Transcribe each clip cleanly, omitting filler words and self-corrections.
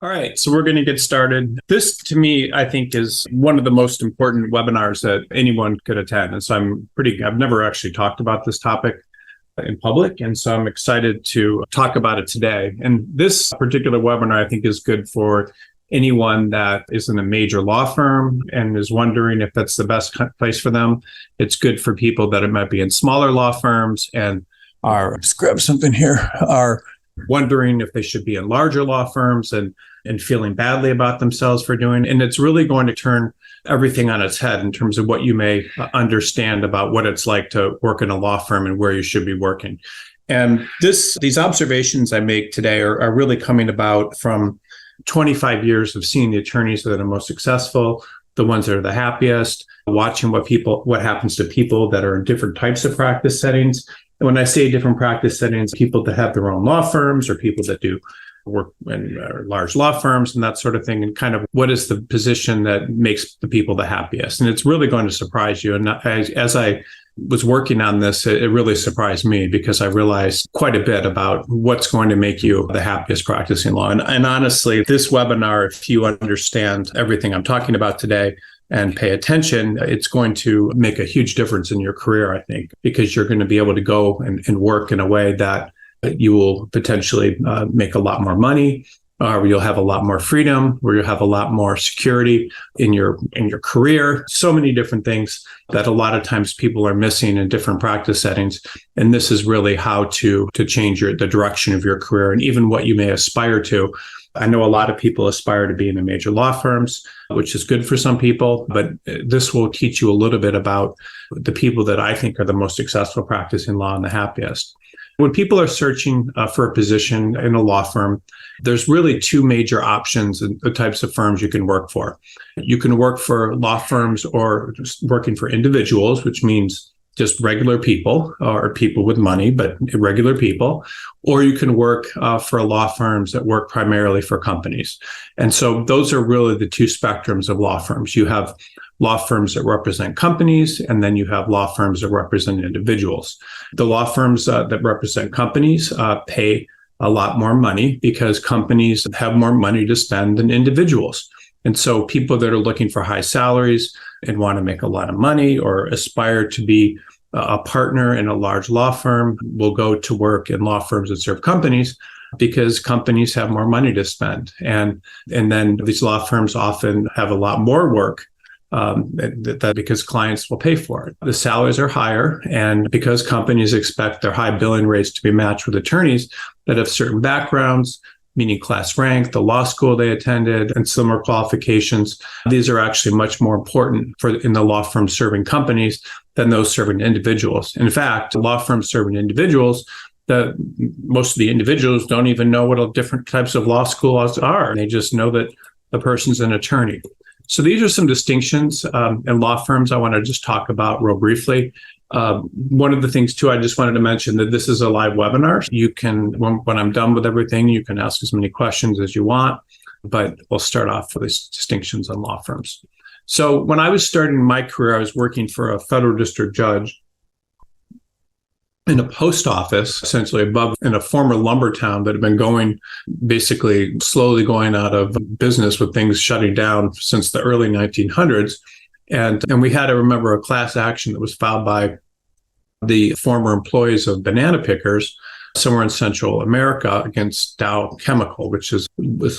All right, so we're going to get started. This, to me, I think is one of the most important webinars that anyone could attend. And so I've never actually talked about this topic in public. And so I'm excited to talk about it today. And this particular webinar, I think, is good for anyone that is in a major law firm and is wondering if that's the best place for them. It's good for people that it might be in smaller law firms and just grab something here, are wondering if they should be in larger law firms and feeling badly about themselves for doing. And it's really going to turn everything on its head in terms of what you may understand about what it's like to work in a law firm and where you should be working. And these observations I make today are really coming about from 25 years of seeing the attorneys that are most successful, the ones that are the happiest, watching what happens to people that are in different types of practice settings. And when I say different practice settings, people that have their own law firms or people that do work in large law firms and that sort of thing, and kind of what is the position that makes the people the happiest. And it's really going to surprise you. And as I was working on this, it really surprised me because I realized quite a bit about what's going to make you the happiest practicing law. And honestly, this webinar, if you understand everything I'm talking about today and pay attention, it's going to make a huge difference in your career, I think, because you're going to be able to go and work in a way that you will potentially make a lot more money, where you'll have a lot more freedom, where you'll have a lot more security in your career. So many different things that a lot of times people are missing in different practice settings. And this is really how to change the direction of your career and even what you may aspire to. I know a lot of people aspire to be in the major law firms, which is good for some people, but this will teach you a little bit about the people that I think are the most successful practicing law and the happiest. When people are searching for a position in a law firm, there's really two major options in the types of firms you can work for. You can work for law firms or just working for individuals, which means just regular people or people with money, but regular people, or you can work for law firms that work primarily for companies. And so those are really the two spectrums of law firms. You have law firms that represent companies, and then you have law firms that represent individuals. The law firms that represent companies pay a lot more money because companies have more money to spend than individuals. And so people that are looking for high salaries and want to make a lot of money or aspire to be a partner in a large law firm will go to work in law firms that serve companies because companies have more money to spend. And then these law firms often have a lot more work because clients will pay for it. The salaries are higher, and because companies expect their high billing rates to be matched with attorneys that have certain backgrounds, meaning class rank, the law school they attended, and similar qualifications, these are actually much more important in the law firm serving companies than those serving individuals. In fact, law firms serving individuals, most of the individuals don't even know what different types of law schools are. They just know that the person's an attorney. So these are some distinctions in law firms I want to just talk about real briefly. One of the things, too, I just wanted to mention that this is a live webinar. You can, when I'm done with everything, you can ask as many questions as you want, but we'll start off with these distinctions on law firms. So when I was starting my career, I was working for a federal district judge in a post office, essentially above in a former lumber town that had been basically slowly going out of business with things shutting down since the early 1900s. And we had, I remember, a class action that was filed by the former employees of banana pickers somewhere in Central America against Dow Chemical, which was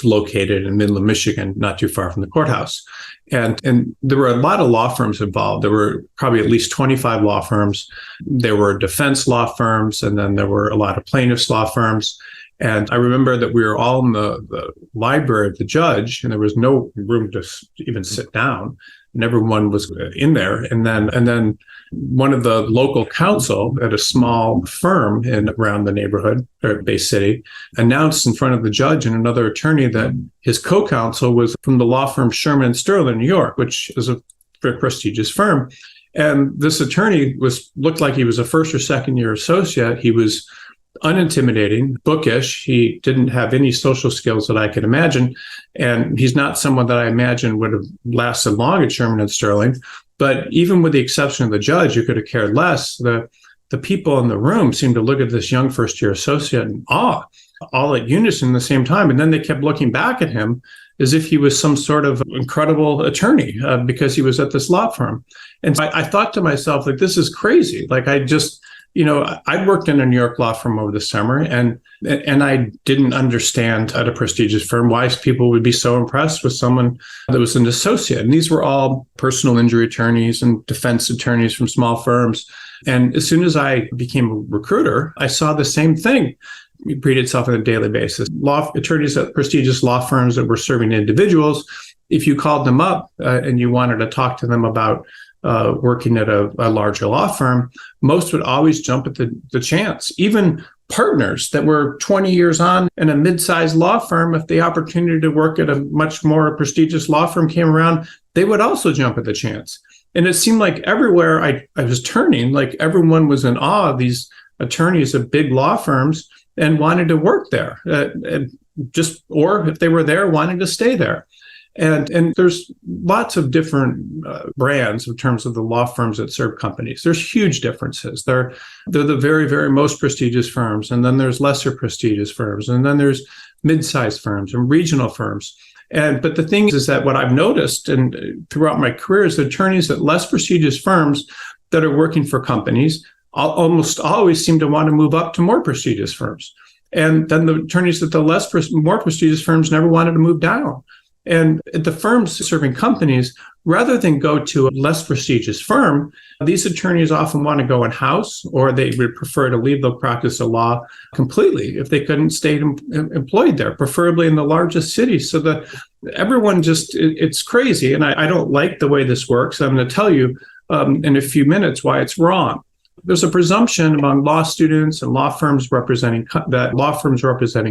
located in Midland, Michigan, not too far from the courthouse. And there were a lot of law firms involved. There were probably at least 25 law firms. There were defense law firms, and then there were a lot of plaintiffs' law firms. And I remember that we were all in the library of the judge, and there was no room to even sit down, and everyone was in there. And then one of the local counsel at a small firm around the neighborhood or Bay City announced in front of the judge and another attorney that his co-counsel was from the law firm Sherman and Sterling, New York, which is a very prestigious firm. And this attorney looked like he was a first or second year associate. He was unintimidating, bookish. He didn't have any social skills that I could imagine. And he's not someone that I imagine would have lasted long at Sherman and Sterling. But even with the exception of the judge, who could have cared less, the the people in the room seemed to look at this young first-year associate in awe, all at unison at the same time. And then they kept looking back at him as if he was some sort of incredible attorney because he was at this law firm. And I thought to myself, like, this is crazy. Like, I worked in a New York law firm over the summer, and I didn't understand at a prestigious firm why people would be so impressed with someone that was an associate. And these were all personal injury attorneys and defense attorneys from small firms. And as soon as I became a recruiter, I saw the same thing repeat itself on a daily basis. Law attorneys at prestigious law firms that were serving individuals, if you called them up and you wanted to talk to them about working at a larger law firm, most would always jump at the chance. Even partners that were 20 years on in a mid-sized law firm, if the opportunity to work at a much more prestigious law firm came around, they would also jump at the chance. And it seemed like everywhere I was turning, like everyone was in awe of these attorneys at big law firms and wanted to work there, or if they were there, wanted to stay there. And there's lots of different brands in terms of the law firms that serve companies. There's huge differences. They're the very, very most prestigious firms, and then there's lesser prestigious firms, and then there's mid-sized firms and regional firms. But the thing is that what I've noticed and throughout my career is attorneys at less prestigious firms that are working for companies almost always seem to want to move up to more prestigious firms. And then the attorneys at the more prestigious firms never wanted to move down. And at the firms serving companies, rather than go to a less prestigious firm, these attorneys often want to go in-house, or they would prefer to leave the practice of law completely if they couldn't stay employed there, preferably in the largest cities. So everyone it's crazy. And I don't like the way this works. I'm going to tell you in a few minutes why it's wrong. There's a presumption among law students and law firms representing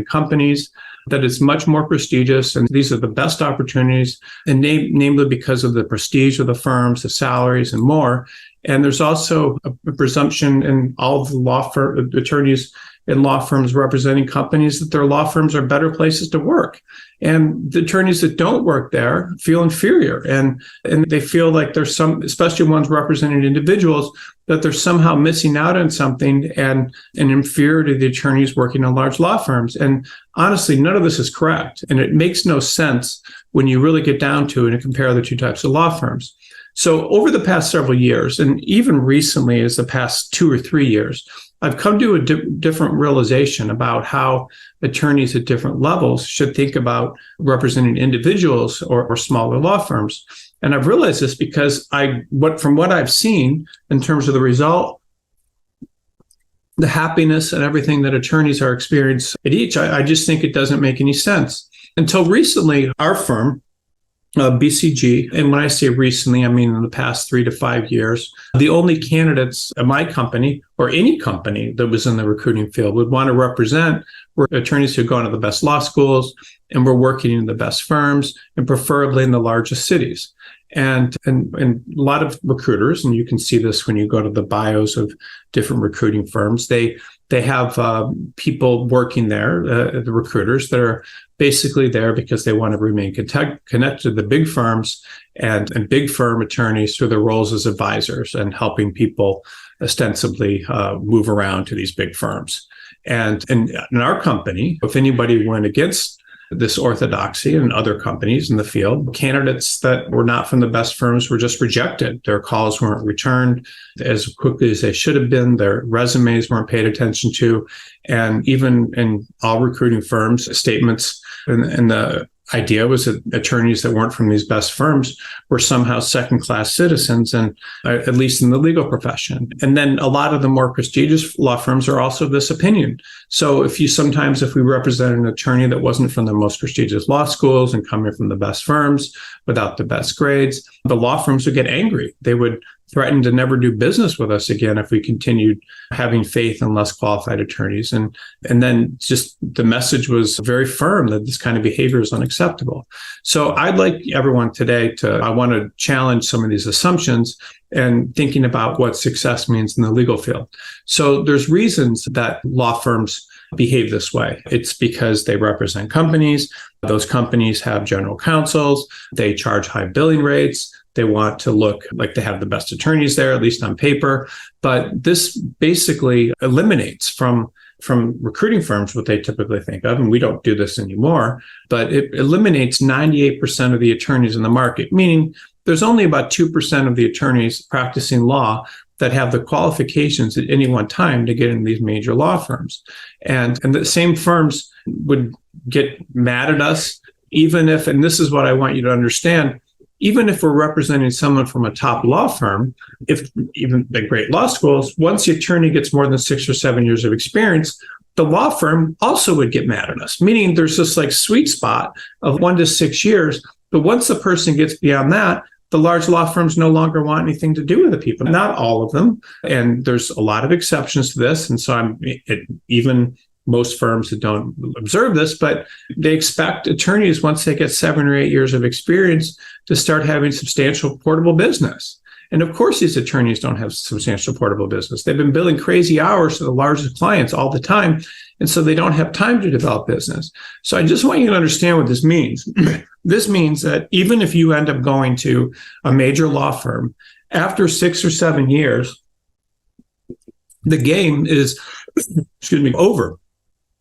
companies that it's much more prestigious, and these are the best opportunities, and namely because of the prestige of the firms, the salaries, and more. And there's also a presumption in all of the attorneys in law firms representing companies that their law firms are better places to work. And the attorneys that don't work there feel inferior, and they feel like there's some, especially ones representing individuals, that they're somehow missing out on something and inferior to the attorneys working in large law firms. And honestly, none of this is correct. And it makes no sense when you really get down to it and compare the two types of law firms. So over the past several years, and even recently as the past 2 or 3 years, I've come to a different realization about how attorneys at different levels should think about representing individuals or smaller law firms. And I've realized this because from what I've seen in terms of the result, the happiness and everything that attorneys are experiencing at each, I just think it doesn't make any sense. Until recently, our firm, BCG, and when I say recently, I mean in the past 3 to 5 years, the only candidates at my company or any company that was in the recruiting field would want to represent were attorneys who had gone to the best law schools and were working in the best firms and preferably in the largest cities. And a lot of recruiters, and you can see this when you go to the bios of different recruiting firms, they have people working there, the recruiters that are basically there because they want to remain connected to the big firms and big firm attorneys through their roles as advisors and helping people ostensibly move around to these big firms. And in our company, if anybody went against this orthodoxy and other companies in the field, candidates that were not from the best firms were just rejected. Their calls weren't returned as quickly as they should have been. Their resumes weren't paid attention to. And even in all recruiting firms, statements and the idea was that attorneys that weren't from these best firms were somehow second-class citizens, and at least in the legal profession. And then a lot of the more prestigious law firms are also of this opinion. So if we represent an attorney that wasn't from the most prestigious law schools and coming from the best firms without the best grades, the law firms would get angry. They would threaten to never do business with us again if we continued having faith in less qualified attorneys. And then just the message was very firm that this kind of behavior is unacceptable. So I'd like everyone today I want to challenge some of these assumptions and thinking about what success means in the legal field. So there's reasons that law firms behave this way. It's because they represent companies. Those companies have general counsels. They charge high billing rates. They want to look like they have the best attorneys there, at least on paper. But this basically eliminates from recruiting firms what they typically think of, and we don't do this anymore, but it eliminates 98% of the attorneys in the market, meaning there's only about 2% of the attorneys practicing law that have the qualifications at any one time to get into these major law firms. And the same firms would get mad at us, even if, and this is what I want you to understand, even if we're representing someone from a top law firm, if even the great law schools, once the attorney gets more than 6 or 7 years of experience, the law firm also would get mad at us, meaning there's this like sweet spot of 1 to 6 years. But once the person gets beyond that, the large law firms no longer want anything to do with the people. Not all of them. And there's a lot of exceptions to this. And so even most firms that don't observe this, but they expect attorneys, once they get 7 or 8 years of experience, to start having substantial portable business. And of course, these attorneys don't have substantial portable business. They've been billing crazy hours to the largest clients all the time. And so they don't have time to develop business. So I just want you to understand what this means. This means that even if you end up going to a major law firm, after 6 or 7 years, the game is, over.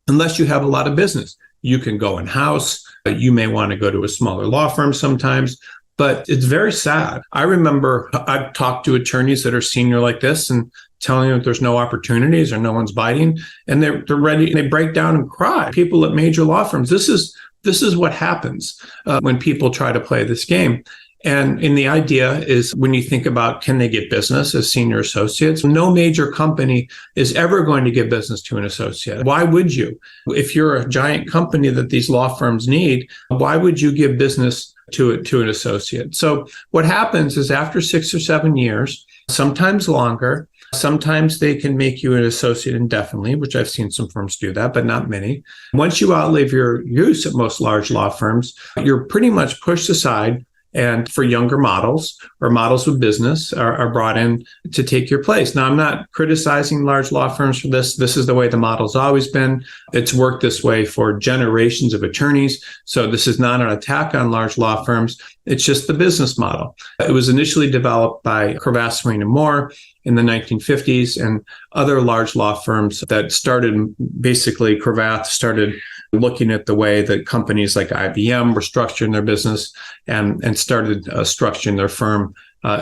Unless you have a lot of business. You can go in-house. You may want to go to a smaller law firm sometimes, but it's very sad. I remember I've talked to attorneys that are senior like this and telling them that there's no opportunities or no one's biting, and they're ready. They break down and cry. People at major law firms, this is what happens when people try to play this game. And the idea is, when you think about, can they get business as senior associates? No major company is ever going to give business to an associate. Why would you? If you're a giant company that these law firms need, why would you give business to an associate? So what happens is, after 6 or 7 years, sometimes longer, sometimes they can make you an associate indefinitely, which I've seen some firms do that, but not many. Once you outlive your use at most large law firms, you're pretty much pushed aside. And for younger models or models with business are brought in to take your place. Now, I'm not criticizing large law firms for this. This is the way the model's always been. It's worked this way for generations of attorneys. So this is not an attack on large law firms. It's just the business model. It was initially developed by Cravath, Swaine & Moore in the 1950s, and other large law firms that started, basically Cravath started looking at the way that companies like IBM were structuring their business and started structuring their firm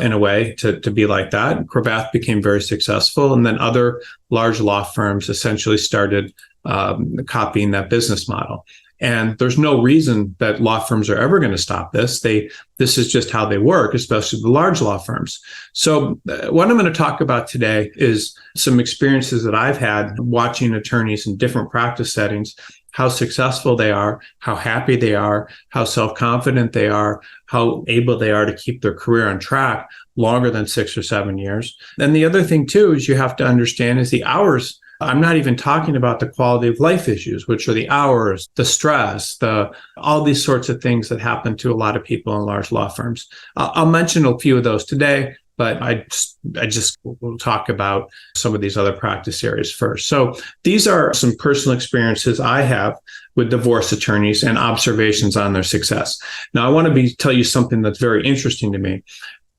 in a way to be like that. Cravath became very successful, and then other large law firms essentially started copying that business model. And there's no reason that law firms are ever going to stop this. This is just how they work, especially the large law firms. So what I'm going to talk about today is some experiences that I've had watching attorneys in different practice settings, how successful they are, how happy they are, how self-confident they are, how able they are to keep their career on track longer than 6 or 7 years. And the other thing too is, you have to understand, is the hours. I'm not even talking about the quality of life issues, which are the hours, the stress, all these sorts of things that happen to a lot of people in large law firms. I'll mention a few of those today, but I just will talk about some of these other practice areas first. So these are some personal experiences I have with divorce attorneys and observations on their success. Now, I want to tell you something that's very interesting to me.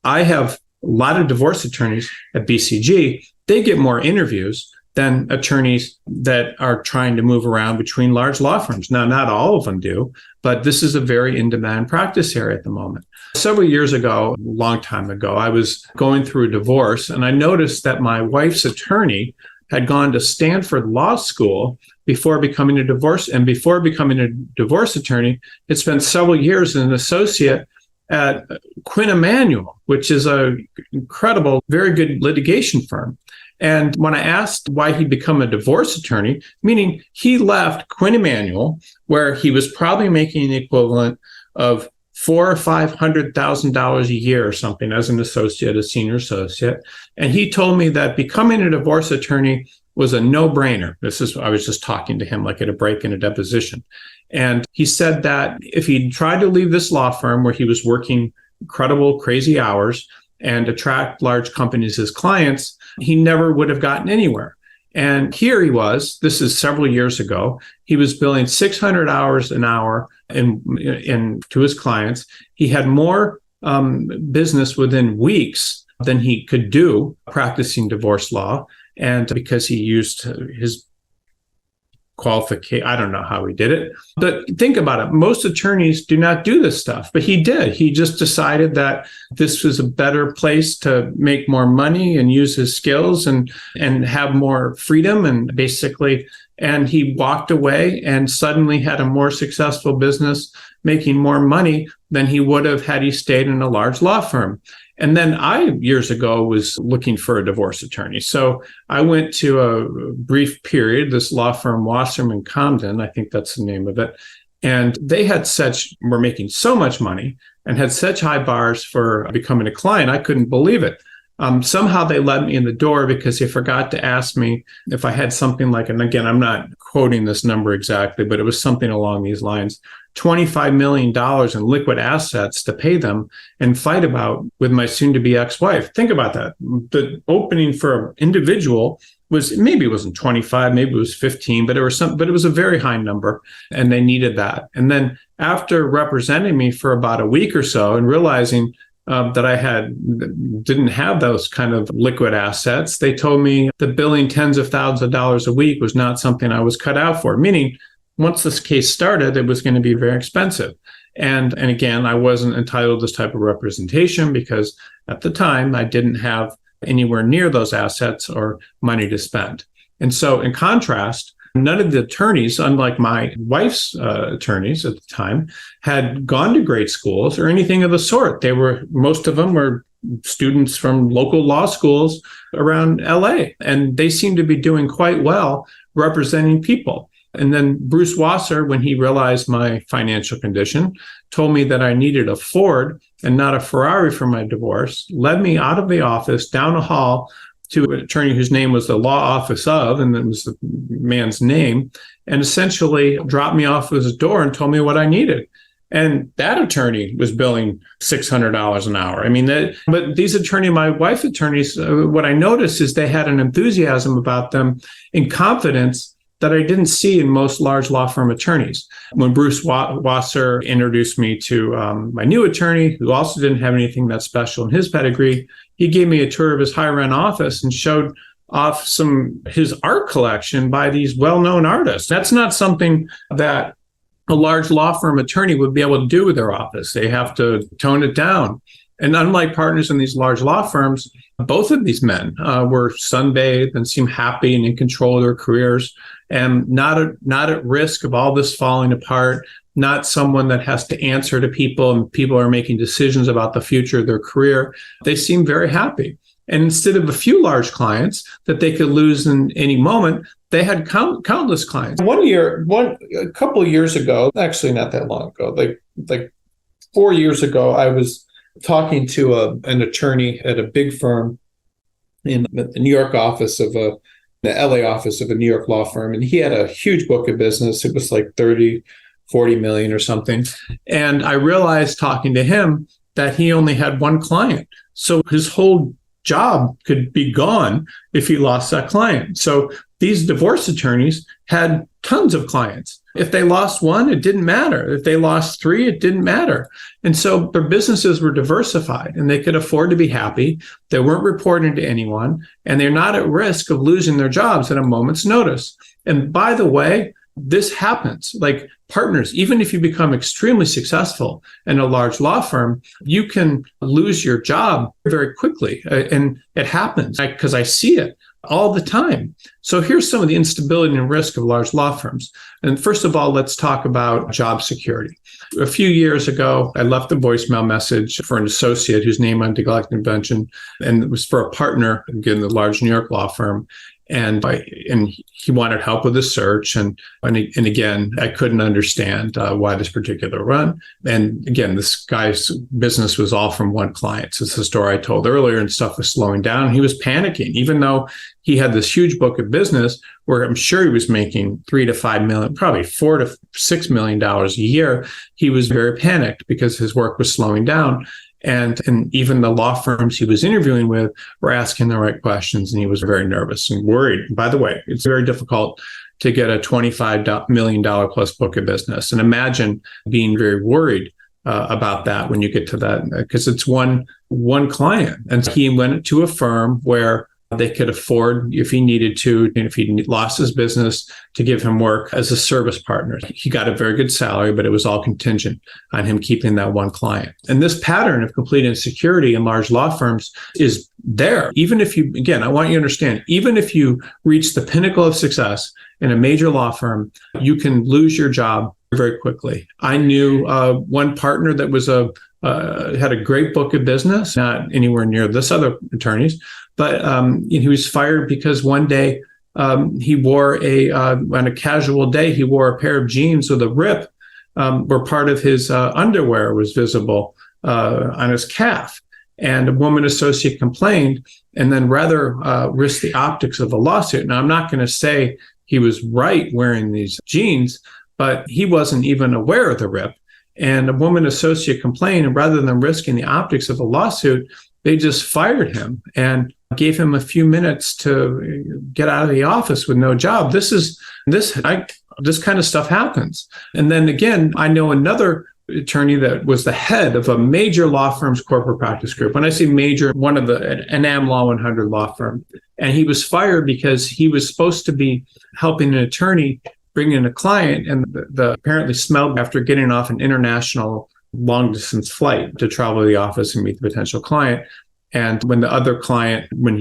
I have a lot of divorce attorneys at BCG. They get more interviews than attorneys that are trying to move around between large law firms. Now, not all of them do, but this is a very in-demand practice area at the moment. Several years ago, a long time ago, I was going through a divorce, and I noticed that my wife's attorney had gone to Stanford Law School before becoming a divorce. And before becoming a divorce attorney, had spent several years as an associate at Quinn Emanuel, which is an incredible, very good litigation firm. And when I asked why he'd become a divorce attorney, meaning he left Quinn Emanuel, where he was probably making the equivalent of $400,000 or $500,000 a year or something as an associate, a senior associate, and he told me that becoming a divorce attorney was a no-brainer. I was just talking to him like at a break in a deposition. And he said that if he tried to leave this law firm where he was working incredible, crazy hours and attract large companies as clients, he never would have gotten anywhere. And here he was, this is several years ago, he was billing 600 hours an hour to his clients. He had more business within weeks than he could do practicing divorce law. And because he used his qualification, I don't know how he did it, but think about it. Most attorneys do not do this stuff, but he did. He just decided that this was a better place to make more money and use his skills and have more freedom and basically, and he walked away and suddenly had a more successful business, making more money than he would have had he stayed in a large law firm. And then I, years ago, was looking for a divorce attorney. So I went to a brief period, this law firm, Wasserman Comden, I think that's the name of it. And they were making so much money and had such high bars for becoming a client. I couldn't believe it. Somehow they let me in the door because they forgot to ask me if I had something like, and again, I'm not quoting this number exactly, but it was something along these lines, $25 million in liquid assets to pay them and fight about with my soon-to-be ex-wife. Think about that. The opening for an individual was, maybe it wasn't 25, maybe it was 15, but it was a very high number, and they needed that. And then after representing me for about a week or so and realizing that I didn't have those kind of liquid assets, they told me that billing tens of thousands of dollars a week was not something I was cut out for, meaning once this case started, it was going to be very expensive. And again, I wasn't entitled to this type of representation because at the time I didn't have anywhere near those assets or money to spend. And so in contrast, none of the attorneys, unlike my wife's attorneys at the time, had gone to great schools or anything of the sort. Most of them were students from local law schools around LA, and they seemed to be doing quite well representing people. And then Bruce Wasser, when he realized my financial condition, told me that I needed a Ford and not a Ferrari for my divorce, led me out of the office, down a hall, to an attorney whose name was the law office of, and it was the man's name, and essentially dropped me off at his door and told me what I needed. And that attorney was billing $600 an hour. I mean, but these my wife's attorneys, what I noticed is they had an enthusiasm about them and confidence that I didn't see in most large law firm attorneys. When Bruce Wasser introduced me to my new attorney, who also didn't have anything that special in his pedigree, he gave me a tour of his high-rent office and showed off his art collection by these well-known artists. That's not something that a large law firm attorney would be able to do with their office. They have to tone it down. And unlike partners in these large law firms, both of these men were sunbathed and seemed happy and in control of their careers and not at risk of all this falling apart, not someone that has to answer to people and people are making decisions about the future of their career. They seem very happy. And instead of a few large clients that they could lose in any moment, they had countless clients. A couple of years ago, actually not that long ago, like 4 years ago, I was talking to an attorney at a big firm in the New York office of the LA office of a New York law firm. And he had a huge book of business. It was like 30, 40 million or something. And I realized talking to him that he only had one client. So his whole job could be gone if he lost that client. So these divorce attorneys had tons of clients. If they lost one, it didn't matter. If they lost three, it didn't matter. And so their businesses were diversified and they could afford to be happy. They weren't reporting to anyone and they're not at risk of losing their jobs at a moment's notice. And by the way, this happens. Like partners, even if you become extremely successful in a large law firm, you can lose your job very quickly. And it happens because I see it all the time. So here's some of the instability and risk of large law firms. And first of all, let's talk about job security. A few years ago, I left a voicemail message for an associate whose name I neglected to mention, and it was for a partner, again, the large New York law firm. And he wanted help with the search. And again, I couldn't understand why this particular run. And again, this guy's business was all from one client. So it's the story I told earlier, and stuff was slowing down. He was panicking, even though he had this huge book of business where I'm sure he was making $3 to $5 million, probably $4 to $6 million a year. He was very panicked because his work was slowing down. And even the law firms he was interviewing with were asking the right questions, and he was very nervous and worried. By the way, it's very difficult to get a $25 million plus book of business. And imagine being very worried about that when you get to that, because it's one client. And he went to a firm where they could afford, if he needed to, and if he lost his business, to give him work as a service partner. He got a very good salary, but it was all contingent on him keeping that one client. And this pattern of complete insecurity in large law firms is there. Even if you, again, I want you to understand, even if you reach the pinnacle of success in a major law firm, you can lose your job very quickly. I knew one partner that was had a great book of business, not anywhere near this other attorneys, but he was fired because one day he wore on a casual day, he wore a pair of jeans with a rip where part of his underwear was visible on his calf. And a woman associate complained, and then rather risk the optics of a lawsuit. Now, I'm not going to say he was right wearing these jeans, but he wasn't even aware of the rip. And a woman associate complained, and rather than risking the optics of a lawsuit, they just fired him and gave him a few minutes to get out of the office with no job. This kind of stuff happens. And then again, I know another attorney that was the head of a major law firm's corporate practice group. When I say major, one of an Am Law 100 law firm. And he was fired because he was supposed to be helping an attorney bring in a client, and the apparently smelled after getting off an international long distance flight to travel to the office and meet the potential client. And when the other attorney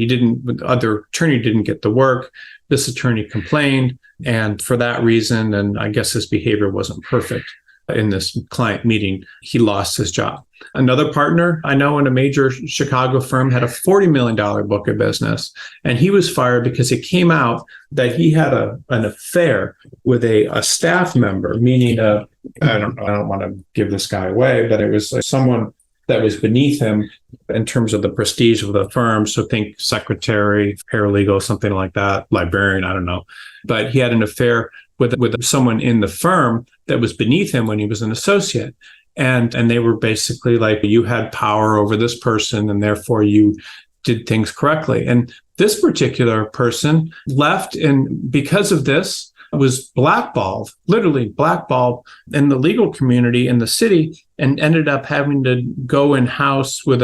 didn't get the work, this attorney complained. And for that reason, and I guess his behavior wasn't perfect in this client meeting, he lost his job. Another partner I know in a major Chicago firm had a $40 million book of business, and he was fired because it came out that he had an affair with a staff member, meaning I don't want to give this guy away, but it was someone that was beneath him in terms of the prestige of the firm. So think secretary, paralegal, something like that, librarian, I don't know. But he had an affair with someone in the firm that was beneath him when he was an associate. And they were basically like, you had power over this person, and therefore you did things correctly. And this particular person left, and because of this, was blackballed, literally blackballed in the legal community in the city, and ended up having to go in-house with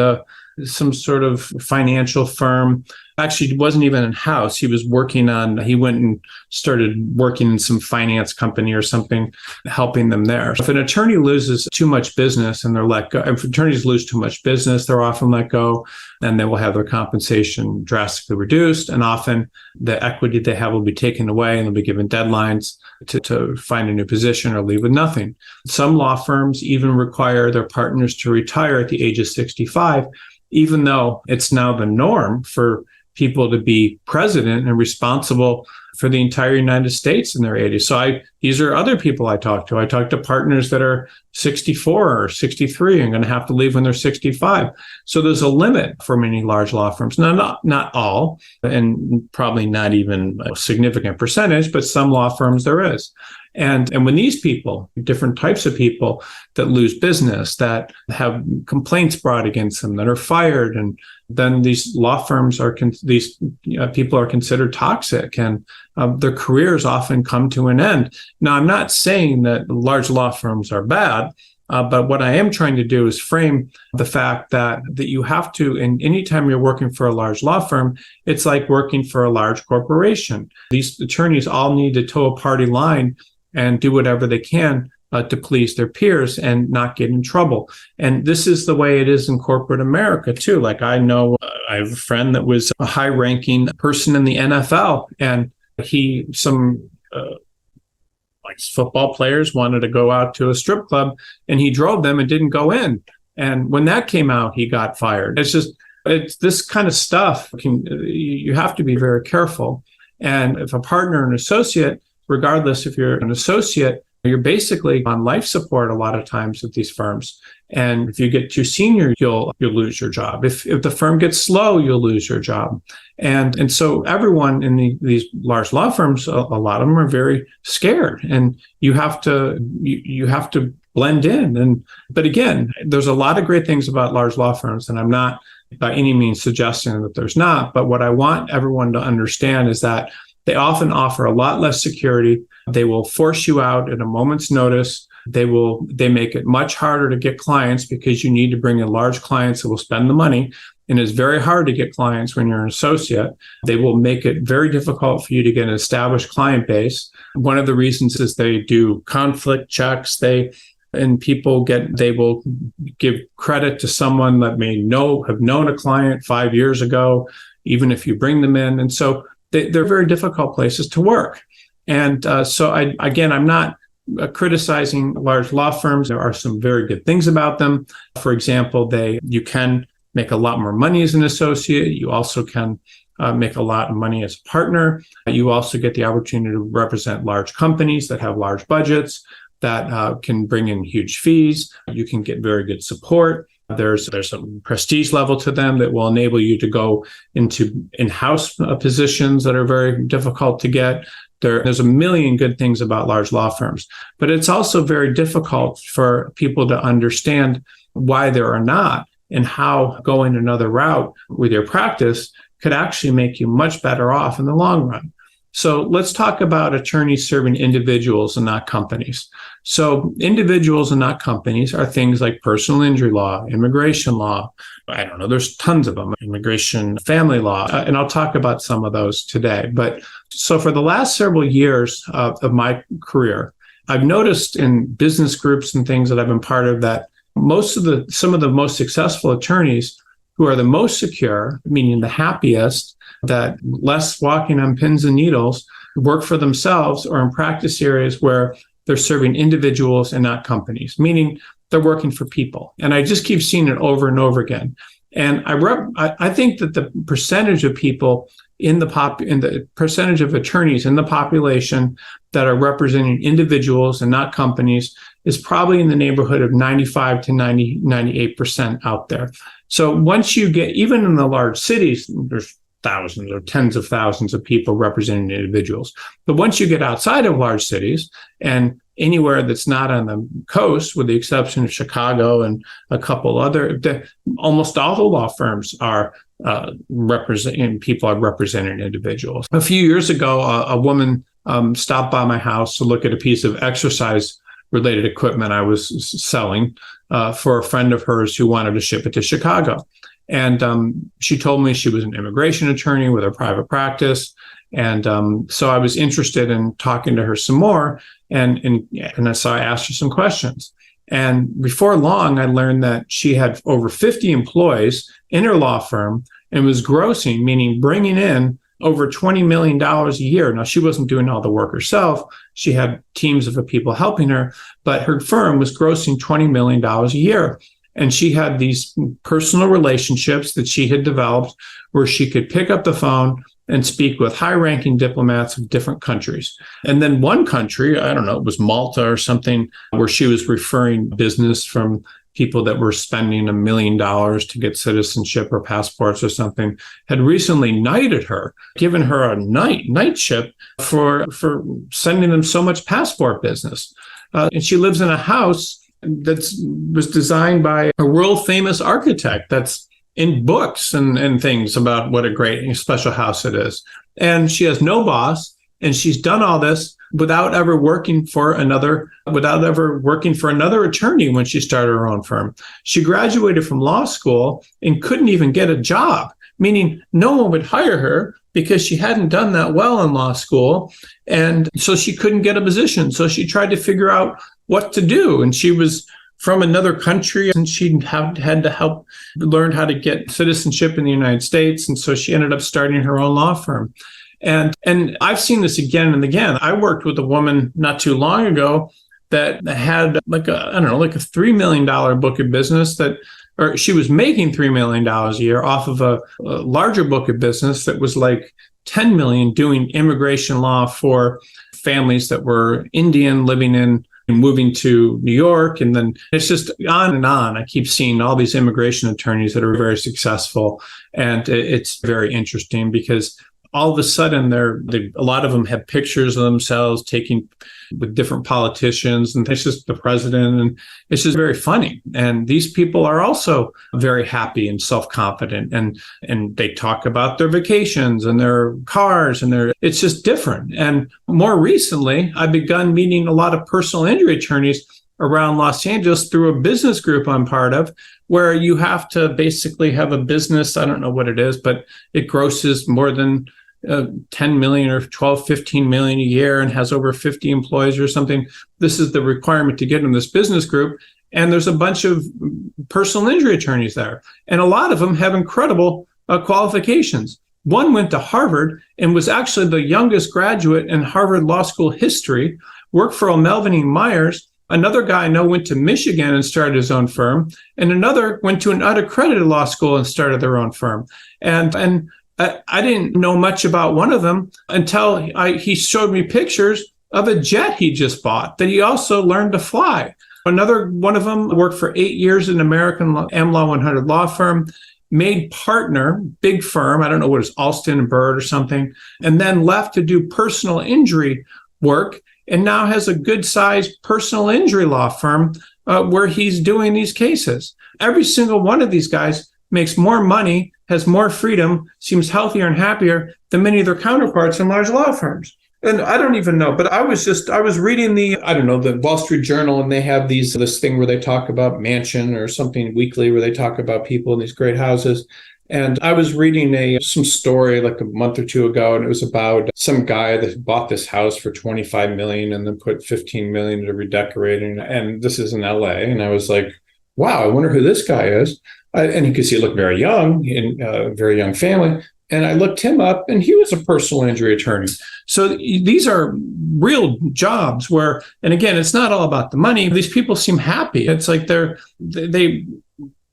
some sort of financial firm. Actually, it wasn't even in-house. He went and started working in some finance company or something, helping them there. If an attorney loses too much business and they're let go, if attorneys lose too much business, they're often let go, and they will have their compensation drastically reduced. And often the equity they have will be taken away, and they'll be given deadlines to find a new position or leave with nothing. Some law firms even require their partners to retire at the age of 65, even though it's now the norm for people to be president and responsible for the entire United States in their 80s. So these are other people I talk to. I talk to partners that are 64 or 63 and going to have to leave when they're 65. So there's a limit for many large law firms. Now, not all, and probably not even a significant percentage, but some law firms there is. And when these people, different types of people that lose business, that have complaints brought against them, that are fired, and then these law firms people are considered toxic, and their careers often come to an end. Now, I'm not saying that large law firms are bad, but what I am trying to do is frame the fact that you have to, and anytime you're working for a large law firm, it's like working for a large corporation. These attorneys all need to toe a party line and do whatever they can to please their peers and not get in trouble. And this is the way it is in corporate America too. Like I know I have a friend that was a high-ranking person in the NFL, and some football players wanted to go out to a strip club, and he drove them and didn't go in. And when that came out, he got fired. It's this kind of stuff. You have to be very careful. And if a partner and associate, regardless if you're an associate, you're basically on life support a lot of times at these firms. And if you get too senior, you'll lose your job. If the firm gets slow, you'll lose your job. And so everyone in these large law firms, a lot of them are very scared, and you have to blend in. But again, there's a lot of great things about large law firms, and I'm not by any means suggesting that there's not. But what I want everyone to understand is that they often offer a lot less security. They will force you out at a moment's notice. They make it much harder to get clients because you need to bring in large clients that will spend the money. And it's very hard to get clients when you're an associate. They will make it very difficult for you to get an established client base. One of the reasons is they do conflict checks. They will give credit to someone that have known a client 5 years ago, even if you bring them in. And so they're very difficult places to work. And I'm not criticizing large law firms. There are some very good things about them. For example, you can make a lot more money as an associate. You also can make a lot of money as a partner. You also get the opportunity to represent large companies that have large budgets that can bring in huge fees. You can get very good support. There's a prestige level to them that will enable you to go into in-house positions that are very difficult to get. There's a million good things about large law firms, but it's also very difficult for people to understand why there are not, and how going another route with your practice could actually make you much better off in the long run. So let's talk about attorneys serving individuals and not companies. So individuals and not companies are things like personal injury law, immigration law. I don't know, there's tons of them, immigration, family law, and I'll talk about some of those today. But so for the last several years of my career, I've noticed in business groups and things that I've been part of that some of the most successful attorneys who are the most secure, meaning the happiest, that less walking on pins and needles, work for themselves or in practice areas where they're serving individuals and not companies, meaning they're working for people. And I just keep seeing it over and over again. And I think that the percentage of people in the percentage of attorneys in the population that are representing individuals and not companies is probably in the neighborhood of 95 to 98% out there. So once you get, even in the large cities, there's thousands or tens of thousands of people representing individuals. But once you get outside of large cities and anywhere that's not on the coast, with the exception of Chicago and a couple other, almost all the law firms are representing individuals. A few years ago, a woman stopped by my house to look at a piece of exercise-related equipment I was selling for a friend of hers who wanted to ship it to Chicago. And she told me she was an immigration attorney with a private practice. And so I was interested in talking to her some more. And so I asked her some questions. And before long, I learned that she had over 50 employees in her law firm and was grossing, meaning bringing in over $20 million a year. Now, she wasn't doing all the work herself. She had teams of people helping her, but her firm was grossing $20 million a year. And she had these personal relationships that she had developed where she could pick up the phone and speak with high-ranking diplomats of different countries. And then one country, I don't know, it was Malta or something, where she was referring business from people that were spending $1 million to get citizenship or passports or something, had recently knighted her, given her a knightship for sending them so much passport business. And she lives in a house that was designed by a world famous architect that's in books and things about what a great special house it is. And she has no boss, and she's done all this without ever working for another attorney when she started her own firm. She graduated from law school and couldn't even get a job, meaning no one would hire her because she hadn't done that well in law school. And so she couldn't get a position. So she tried to figure out what to do. And she was from another country, and she had to learn how to get citizenship in the United States. And so she ended up starting her own law firm. And I've seen this again and again. I worked with a woman not too long ago that had like a $3 million book of business or she was making $3 million a year off of a larger book of business that was like 10 million doing immigration law for families that were Indian living in and moving to New York. And then it's just on and on. I keep seeing all these immigration attorneys that are very successful. And it's very interesting because all of a sudden, a lot of them have pictures of themselves taking with different politicians, and it's just the president, and it's just very funny. And these people are also very happy and self-confident, and they talk about their vacations and their cars, and it's just different. And more recently, I've begun meeting a lot of personal injury attorneys around Los Angeles through a business group I'm part of, where you have to basically have a business. I don't know what it is, but it grosses more than 10 million or 12, 15 million a year and has over 50 employees or something. This is the requirement to get in this business group. And there's a bunch of personal injury attorneys there. And a lot of them have incredible qualifications. One went to Harvard and was actually the youngest graduate in Harvard Law School history, worked for Melvin E. Myers. Another guy I know went to Michigan and started his own firm. And another went to an unaccredited law school and started their own firm. And I didn't know much about one of them until he showed me pictures of a jet he just bought that he also learned to fly. Another one of them worked for 8 years in an American AmLaw 100 law firm, made partner, big firm, I don't know what it is, Alston and Bird or something, and then left to do personal injury work, and now has a good-sized personal injury law firm where he's doing these cases. Every single one of these guys makes more money, has more freedom, seems healthier and happier than many of their counterparts in large law firms. And I don't even know, but I was reading the Wall Street Journal, and they have this thing where they talk about Mansion or something weekly where they talk about people in these great houses. And I was reading some story like a month or two ago, and it was about some guy that bought this house for $25 million and then put $15 million into redecorating. And this is in LA. And I was like, wow, I wonder who this guy is. And because he looked very young, in a very young family. And I looked him up, and he was a personal injury attorney. So these are real jobs where, and again, it's not all about the money. These people seem happy. It's like they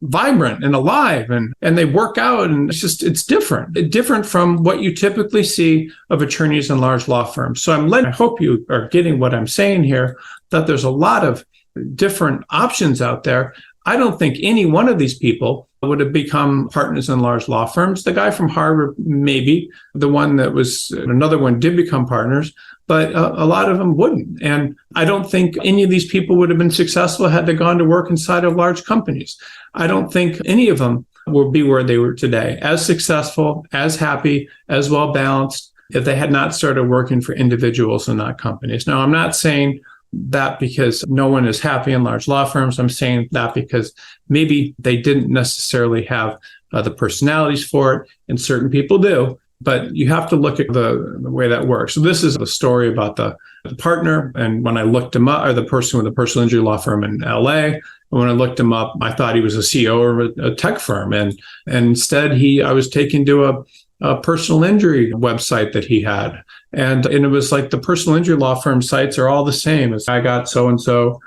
vibrant and alive, and they work out, and it's different from what you typically see of attorneys in large law firms. So I hope you are getting what I'm saying here, that there's a lot of different options out there. I don't think any one of these people would have become partners in large law firms. The guy from Harvard, maybe. Another one did become partners, but a lot of them wouldn't. And I don't think any of these people would have been successful had they gone to work inside of large companies. I don't think any of them will be where they were today, as successful, as happy, as well balanced, if they had not started working for individuals and not companies. Now, I'm not saying that because no one is happy in large law firms. I'm saying that because maybe they didn't necessarily have the personalities for it, and certain people do. But you have to look at the way that works. So this is the story about the partner. And when I looked him up, or the person with the personal injury law firm in LA, and when I looked him up, I thought he was a CEO of a tech firm. And instead, I was taken to a personal injury website that he had. And it was like the personal injury law firm sites are all the same. As I got so-and-so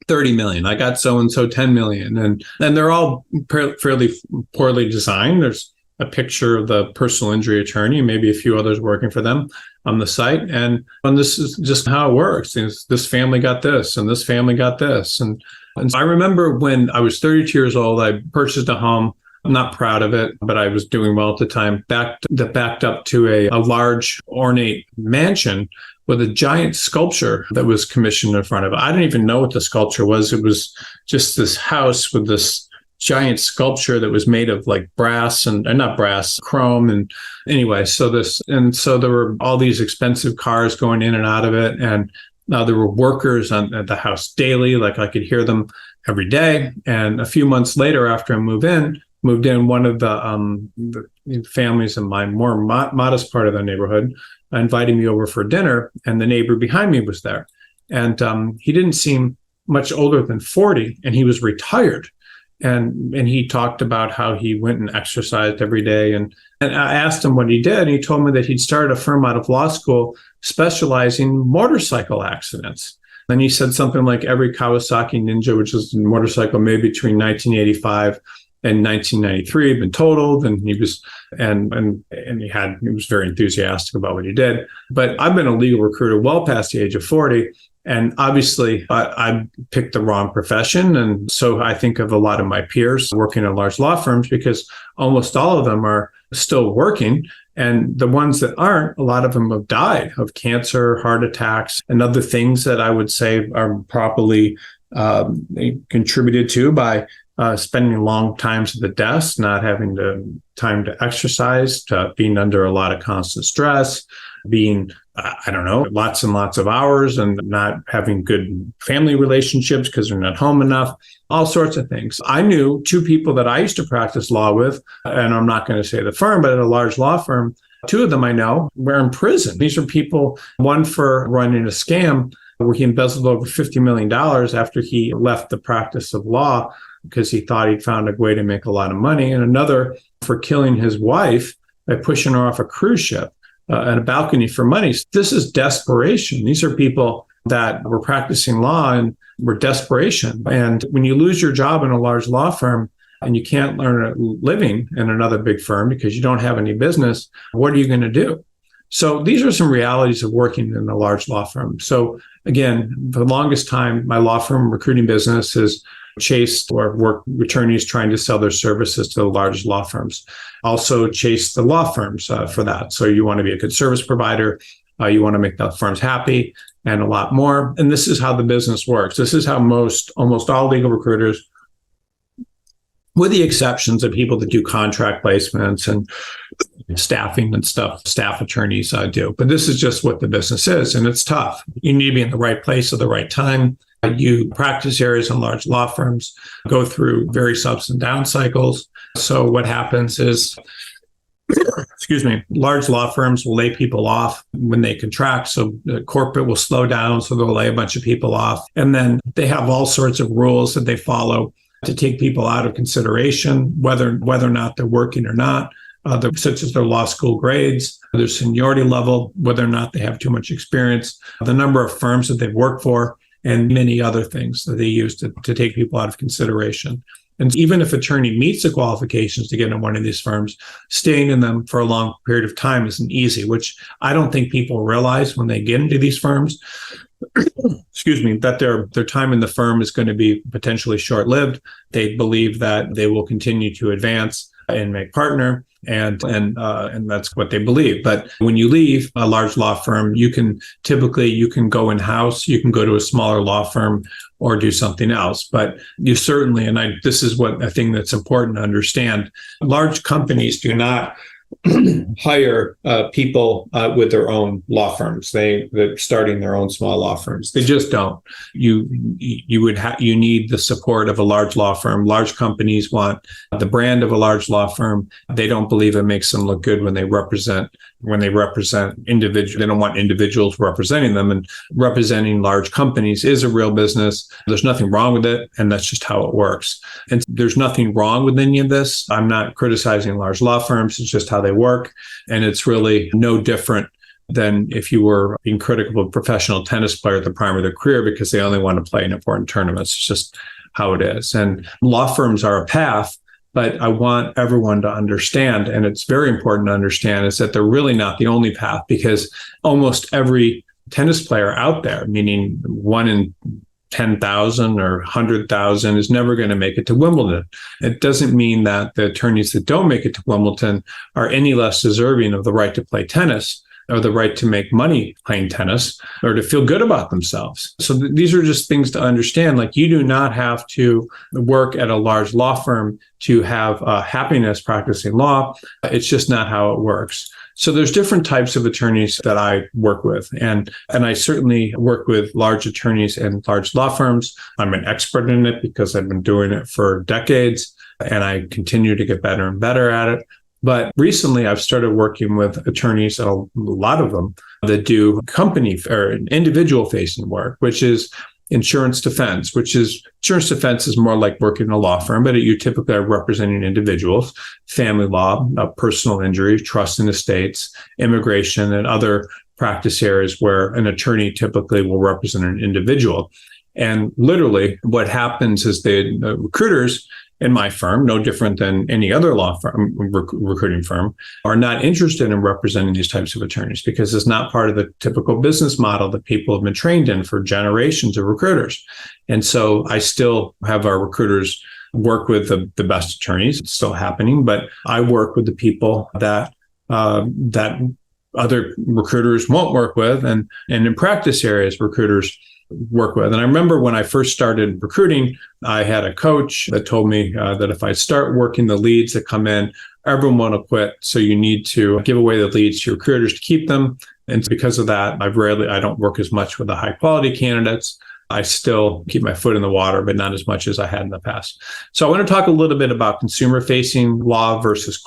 30 million, I got so-and-so 10 million. And they're all fairly poorly designed. There's a picture of the personal injury attorney, maybe a few others working for them on the site. And this is just how it works. This family got this, and this family got this. And I remember when I was 32 years old, I purchased a home. I'm not proud of it, but I was doing well at the time, backed up to a large ornate mansion with a giant sculpture that was commissioned in front of it. I didn't even know what the sculpture was. It was just this house with this giant sculpture that was made of like brass and not brass, chrome. And anyway, so there were all these expensive cars going in and out of it. And now there were workers at the house daily, like I could hear them every day. And a few months later, after I moved in, one of the families in my more modest part of the neighborhood invited me over for dinner, and the neighbor behind me was there. And he didn't seem much older than 40, and he was retired. And he talked about how he went and exercised every day. And I asked him what he did, and he told me that he'd started a firm out of law school specializing in motorcycle accidents. And he said something like every Kawasaki Ninja, which is a motorcycle made between 1985 and 1993, had been totaled, and he was he was very enthusiastic about what he did. But I've been a legal recruiter well past the age of 40, and obviously I picked the wrong profession. And so I think of a lot of my peers working in large law firms, because almost all of them are still working, and the ones that aren't, a lot of them have died of cancer, heart attacks, and other things that I would say are probably contributed to by spending long times at the desk, not having the time to exercise, to being under a lot of constant stress, being I don't know, lots and lots of hours and not having good family relationships because they're not home enough, all sorts of things. I knew two people that I used to practice law with, and I'm not going to say the firm, but at a large law firm, two of them I know were in prison. These are people, one for running a scam where he embezzled over $50 million after he left the practice of law because he thought he'd found a way to make a lot of money, and another for killing his wife by pushing her off a cruise ship at a balcony for money. This is desperation. These are people that were practicing law and were desperation. And when you lose your job in a large law firm and you can't earn a living in another big firm because you don't have any business, what are you going to do? So these are some realities of working in a large law firm. So again, for the longest time, my law firm recruiting business has chased or worked with attorneys trying to sell their services to the largest law firms. Also chase the law firms for that. So you want to be a good service provider. You want to make the firms happy and a lot more. And this is how the business works. This is how almost all legal recruiters, with the exceptions of people that do contract placements and staffing and stuff, staff attorneys do. But this is just what the business is, and it's tough. You need to be in the right place at the right time. You practice areas in large law firms, go through various ups and down cycles. So what happens is, large law firms will lay people off when they contract. So the corporate will slow down, so they'll lay a bunch of people off. And then they have all sorts of rules that they follow to take people out of consideration, whether or not they're working or not, such as their law school grades, their seniority level, whether or not they have too much experience, the number of firms that they've worked for, and many other things that they use to take people out of consideration. And even if attorney meets the qualifications to get in one of these firms, staying in them for a long period of time isn't easy, which I don't think people realize when they get into these firms, that their time in the firm is going to be potentially short-lived. They believe that they will continue to advance and make partner, and that's what they believe. But when you leave a large law firm, you can go in-house, you can go to a smaller law firm or do something else. But you certainly, this is what I think that's important to understand, large companies do not hire people with their own law firms. They're starting their own small law firms. They just don't. You need the support of a large law firm. Large companies want the brand of a large law firm. They don't believe it makes them look good when they represent individuals. They don't want individuals representing them, and representing large companies is a real business. There's nothing wrong with it, and that's just how it works. And there's nothing wrong with any of this. I'm not criticizing large law firms. It's just how they work, and it's really no different than if you were being critical of a professional tennis player at the prime of their career because they only want to play in important tournaments. It's just how it is. And law firms are a path, but I want everyone to understand, and it's very important to understand, is that they're really not the only path, because almost every tennis player out there, meaning 1 in 10,000 or 100,000, is never going to make it to Wimbledon. It doesn't mean that the attorneys that don't make it to Wimbledon are any less deserving of the right to play tennis or the right to make money playing tennis or to feel good about themselves. So these are just things to understand. Like, you do not have to work at a large law firm to have happiness practicing law. It's just not how it works. So there's different types of attorneys that I work with. And I certainly work with large attorneys and large law firms. I'm an expert in it because I've been doing it for decades, and I continue to get better and better at it. But recently, I've started working with attorneys, a lot of them, that do company or individual facing work, which is insurance defense, insurance defense is more like working in a law firm, but you typically are representing individuals, family law, personal injury, trust and estates, immigration, and other practice areas where an attorney typically will represent an individual. And literally what happens is the recruiters in my firm, no different than any other law firm, recruiting firm, are not interested in representing these types of attorneys because it's not part of the typical business model that people have been trained in for generations of recruiters. And so I still have our recruiters work with the best attorneys. It's still happening, but I work with the people that other recruiters won't work with, and in practice areas, recruiters work with. And I remember when I first started recruiting, I had a coach that told me that if I start working the leads that come in, everyone will quit. So you need to give away the leads to your recruiters to keep them. And because of that, I don't work as much with the high quality candidates. I still keep my foot in the water, but not as much as I had in the past. So I want to talk a little bit about consumer facing law versus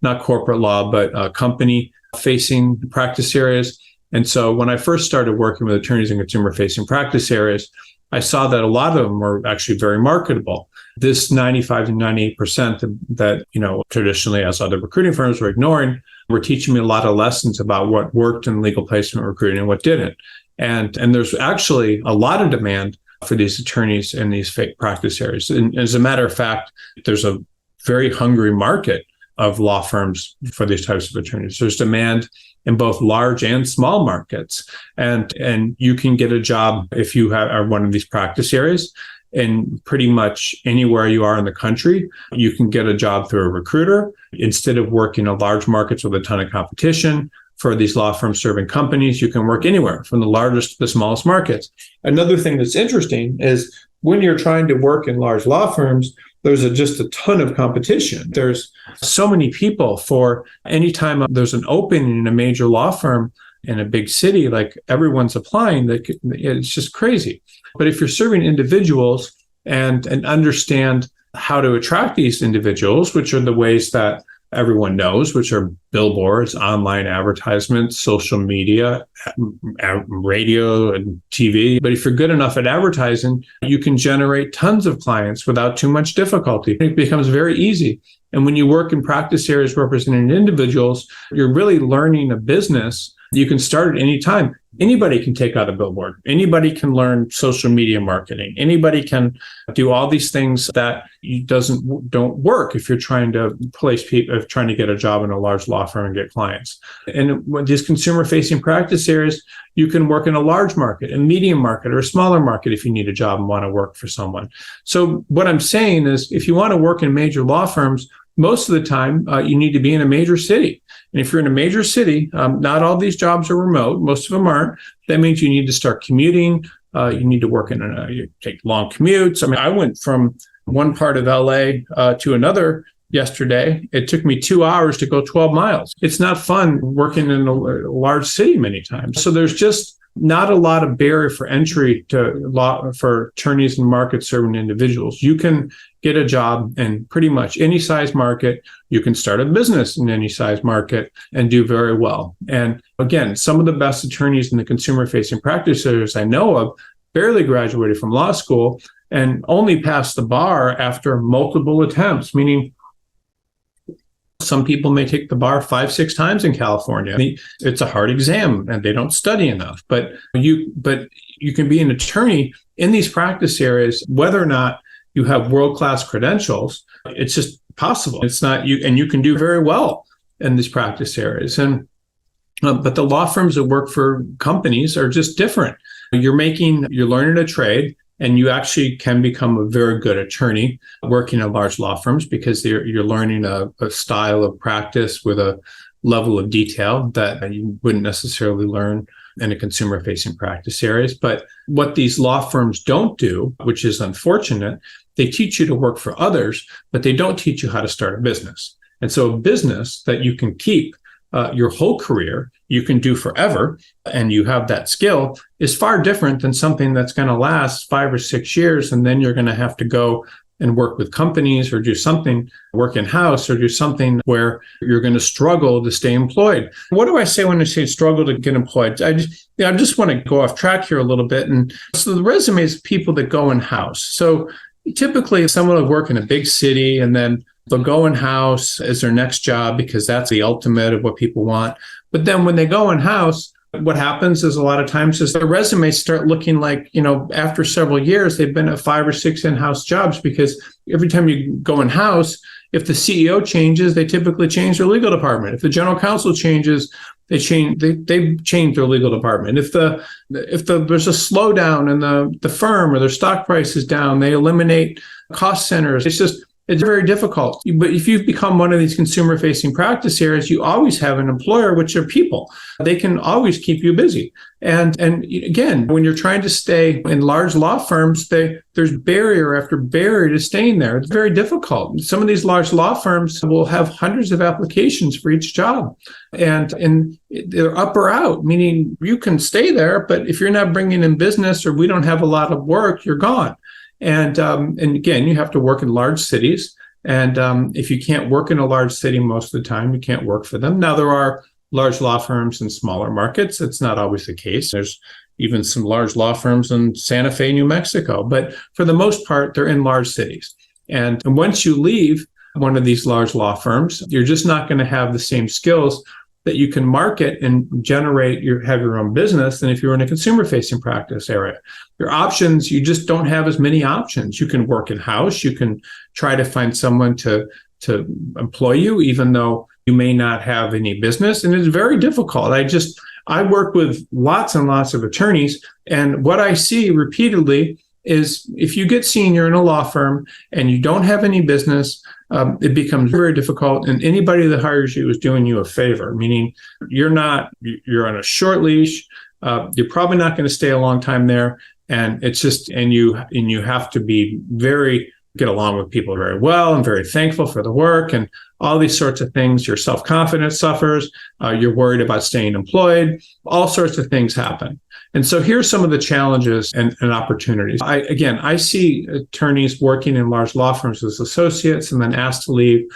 not corporate law, but company facing practice areas. And so when I first started working with attorneys in consumer facing practice areas, I saw that a lot of them were actually very marketable. This 95 to 98% that, traditionally as other recruiting firms were ignoring, were teaching me a lot of lessons about what worked in legal placement recruiting and what didn't. And there's actually a lot of demand for these attorneys in these fake practice areas. And as a matter of fact, there's a very hungry market of law firms for these types of attorneys. There's demand in both large and small markets. And you can get a job if you are one of these practice areas. And pretty much anywhere you are in the country, you can get a job through a recruiter instead of working in large markets with a ton of competition. For these law firms serving companies, you can work anywhere from the largest to the smallest markets. Another thing that's interesting is when you're trying to work in large law firms, there's just a ton of competition. There's so many people for any time there's an opening in a major law firm in a big city, like everyone's applying, it's just crazy. But if you're serving individuals and understand how to attract these individuals, which are the ways that everyone knows, which are billboards, online advertisements, social media, radio, and TV. But if you're good enough at advertising, you can generate tons of clients without too much difficulty. It becomes very easy. And when you work in practice areas representing individuals, you're really learning a business. You can start at any time. Anybody can take out a billboard. Anybody can learn social media marketing. Anybody can do all these things that don't work if you're trying to place people, if trying to get a job in a large law firm and get clients. And with these consumer-facing practice areas, you can work in a large market, a medium market, or a smaller market if you need a job and want to work for someone. So what I'm saying is, if you want to work in major law firms, most of the time, you need to be in a major city. And if you're in a major city, not all these jobs are remote. Most of them aren't. That means you need to start commuting. You need to work you take long commutes. I mean, I went from one part of LA to another yesterday. It took me 2 hours to go 12 miles. It's not fun working in a large city many times. So there's just not a lot of barrier for entry to law for attorneys and market serving individuals. You can get a job in pretty much any size market. You can start a business in any size market and do very well. And again, some of the best attorneys in the consumer-facing practice areas I know of barely graduated from law school and only passed the bar after multiple attempts, meaning some people may take the bar 5-6 times in California. It's a hard exam and they don't study enough. But you can be an attorney in these practice areas, whether or not you have world-class credentials. It's just possible. It's not you, and you can do very well in these practice areas. And but the law firms that work for companies are just different. You're learning a trade. And you actually can become a very good attorney working in large law firms because you're learning a style of practice with a level of detail that you wouldn't necessarily learn in a consumer-facing practice areas. But what these law firms don't do, which is unfortunate, they teach you to work for others, but they don't teach you how to start a business. And so a business that you can keep your whole career, you can do forever, and you have that skill, is far different than something that's going to last 5 or 6 years, and then you're going to have to go and work with companies or do something, work in-house or do something where you're going to struggle to stay employed. What do I say when I say struggle to get employed? I just want to go off track here a little bit. And so the resumes of people that go in-house. So typically someone will work in a big city and then they'll go in-house as their next job because that's the ultimate of what people want. But then when they go in-house, what happens is a lot of times is their resumes start looking like, after several years, they've been at 5 or 6 in-house jobs because every time you go in-house, if the CEO changes, they typically change their legal department. If the general counsel changes, they change their legal department. If there's a slowdown in the firm or their stock price is down, they eliminate cost centers. It's very difficult. But if you've become one of these consumer-facing practice areas, you always have an employer, which are people. They can always keep you busy. And again, when you're trying to stay in large law firms, there's barrier after barrier to staying there. It's very difficult. Some of these large law firms will have hundreds of applications for each job, and they're up or out, meaning you can stay there, but if you're not bringing in business or we don't have a lot of work, you're gone. And again, you have to work in large cities. And if you can't work in a large city most of the time, you can't work for them. Now, there are large law firms in smaller markets. It's not always the case. There's even some large law firms in Santa Fe, New Mexico. But for the most part, they're in large cities. And once you leave one of these large law firms, you're just not going to have the same skills that you can market and have your own business than if you're in a consumer-facing practice area. Your options, you just don't have as many options. You can work in-house. You can try to find someone to employ you, even though you may not have any business. And it's very difficult. I work with lots and lots of attorneys, and what I see repeatedly is if you get senior in a law firm and you don't have any business, it becomes very difficult. And anybody that hires you is doing you a favor, meaning you're on a short leash. You're probably not going to stay a long time there. And it's just, and you have to get along with people very well and very thankful for the work and all these sorts of things. Your self-confidence suffers. You're worried about staying employed. All sorts of things happen. And so here's some of the challenges and opportunities. I see attorneys working in large law firms as associates and then asked to leave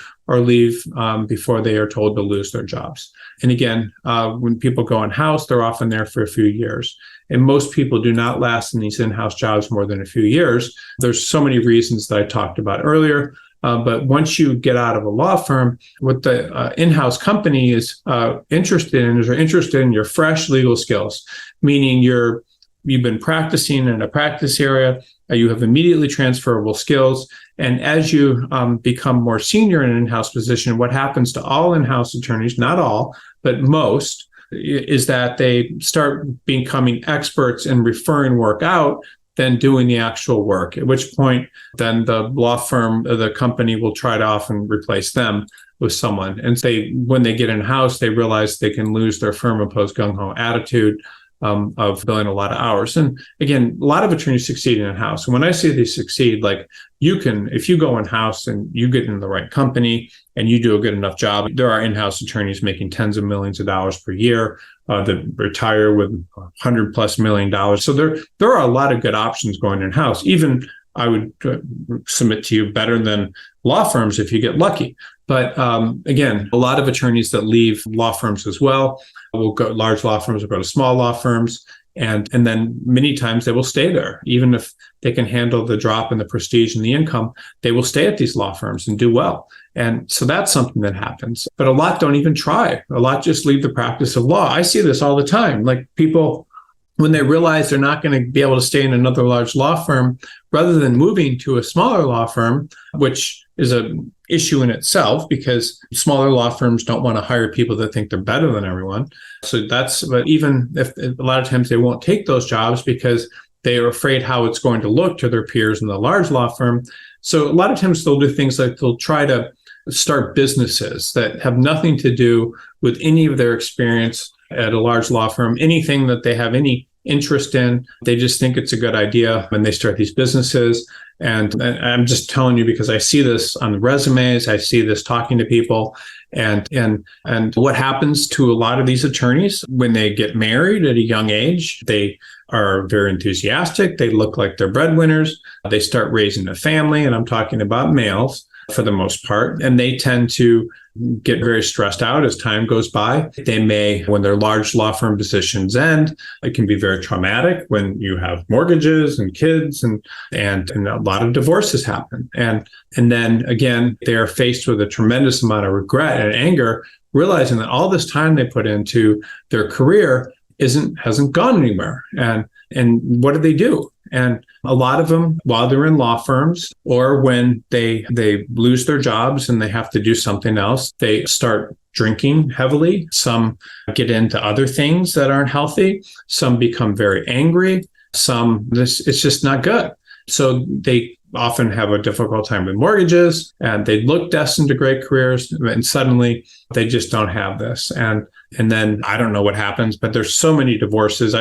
before they are told to lose their jobs. And again, when people go in-house, they're often there for a few years. And most people do not last in these in-house jobs more than a few years. There's so many reasons that I talked about earlier. But once you get out of a law firm, what the in-house company is interested in your fresh legal skills, meaning you've been practicing in a practice area, you have immediately transferable skills. And as you become more senior in an in-house position, what happens to all in-house attorneys, not all, but most, is that they start becoming experts in referring work out than doing the actual work, at which point then the law firm, the company will try to often replace them with someone. And when they get in-house, they realize they can lose their firm-imposed gung-ho attitude of billing a lot of hours. And again, a lot of attorneys succeed in-house. And when I say they succeed, like if you go in-house and you get in the right company and you do a good enough job, there are in-house attorneys making tens of millions of dollars per year that retire with $100+ million. So there are a lot of good options going in-house. Even I would submit to you better than law firms if you get lucky. But again, a lot of attorneys that leave law firms as well will go large law firms will go to small law firms. And then many times they will stay there. Even if they can handle the drop in the prestige and the income, they will stay at these law firms and do well. And so that's something that happens. But a lot don't even try. A lot just leave the practice of law. I see this all the time. Like people, when they realize they're not going to be able to stay in another large law firm, rather than moving to a smaller law firm, which is an issue in itself because smaller law firms don't want to hire people that think they're better than everyone. But even if a lot of times they won't take those jobs because they are afraid how it's going to look to their peers in the large law firm. So a lot of times they'll do things like they'll try to start businesses that have nothing to do with any of their experience at a large law firm, anything that they have any interest in. They just think it's a good idea when they start these businesses. And I'm just telling you because I see this on the resumes, I see this talking to people, and what happens to a lot of these attorneys when they get married at a young age, they are very enthusiastic. They look like they're breadwinners. They start raising a family, and I'm talking about males for the most part, and they tend to get very stressed out as time goes by. They may, when their large law firm positions end, it can be very traumatic when you have mortgages and kids and a lot of divorces happen. And then again, they are faced with a tremendous amount of regret and anger, realizing that all this time they put into their career hasn't gone anywhere. And what do? And a lot of them, while they're in law firms or when they lose their jobs and they have to do something else, they start drinking heavily. Some get into other things that aren't healthy. Some become very angry. It's just not good. So often have a difficult time with mortgages, and they look destined to great careers, and suddenly they just don't have this. And then I don't know what happens, but there's so many divorces.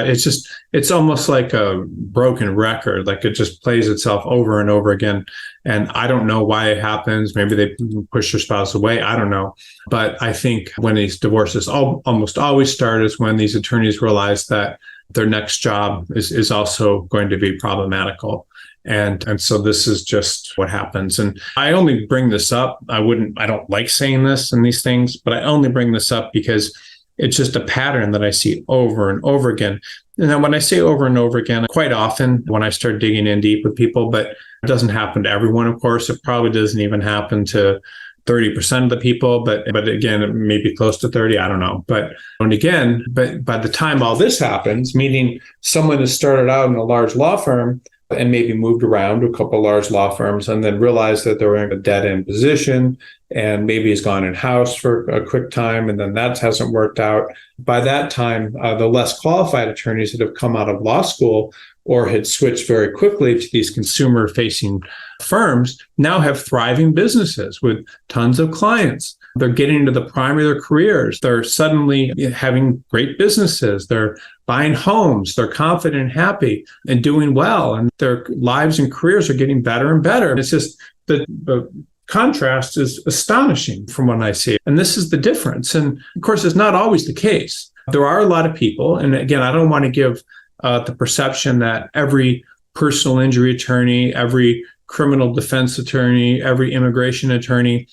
It's almost like a broken record. Like it just plays itself over and over again. And I don't know why it happens. Maybe they push their spouse away. I don't know. But I think when these divorces almost always start is when these attorneys realize that their next job is also going to be problematical. And so this is just what happens. And I only bring this up. I don't like saying this and these things, but I only bring this up because it's just a pattern that I see over and over again. And then when I say over and over again, quite often when I start digging in deep with people, but it doesn't happen to everyone, of course. It probably doesn't even happen to 30% of the people, but again, it may be close to 30, I don't know. But by the time all this happens, meaning someone has started out in a large law firm and maybe moved around to a couple of large law firms and then realized that they were in a dead-end position and maybe has gone in-house for a quick time and then that hasn't worked out. By that time, the less qualified attorneys that have come out of law school or had switched very quickly to these consumer-facing firms now have thriving businesses with tons of clients. They're getting into the prime of their careers. They're suddenly having great businesses. They're buying homes. They're confident and happy and doing well. And their lives and careers are getting better and better. It's just the contrast is astonishing from what I see. And this is the difference. And of course, it's not always the case. There are a lot of people. And again, I don't want to give the perception that every personal injury attorney, every criminal defense attorney, every immigration attorney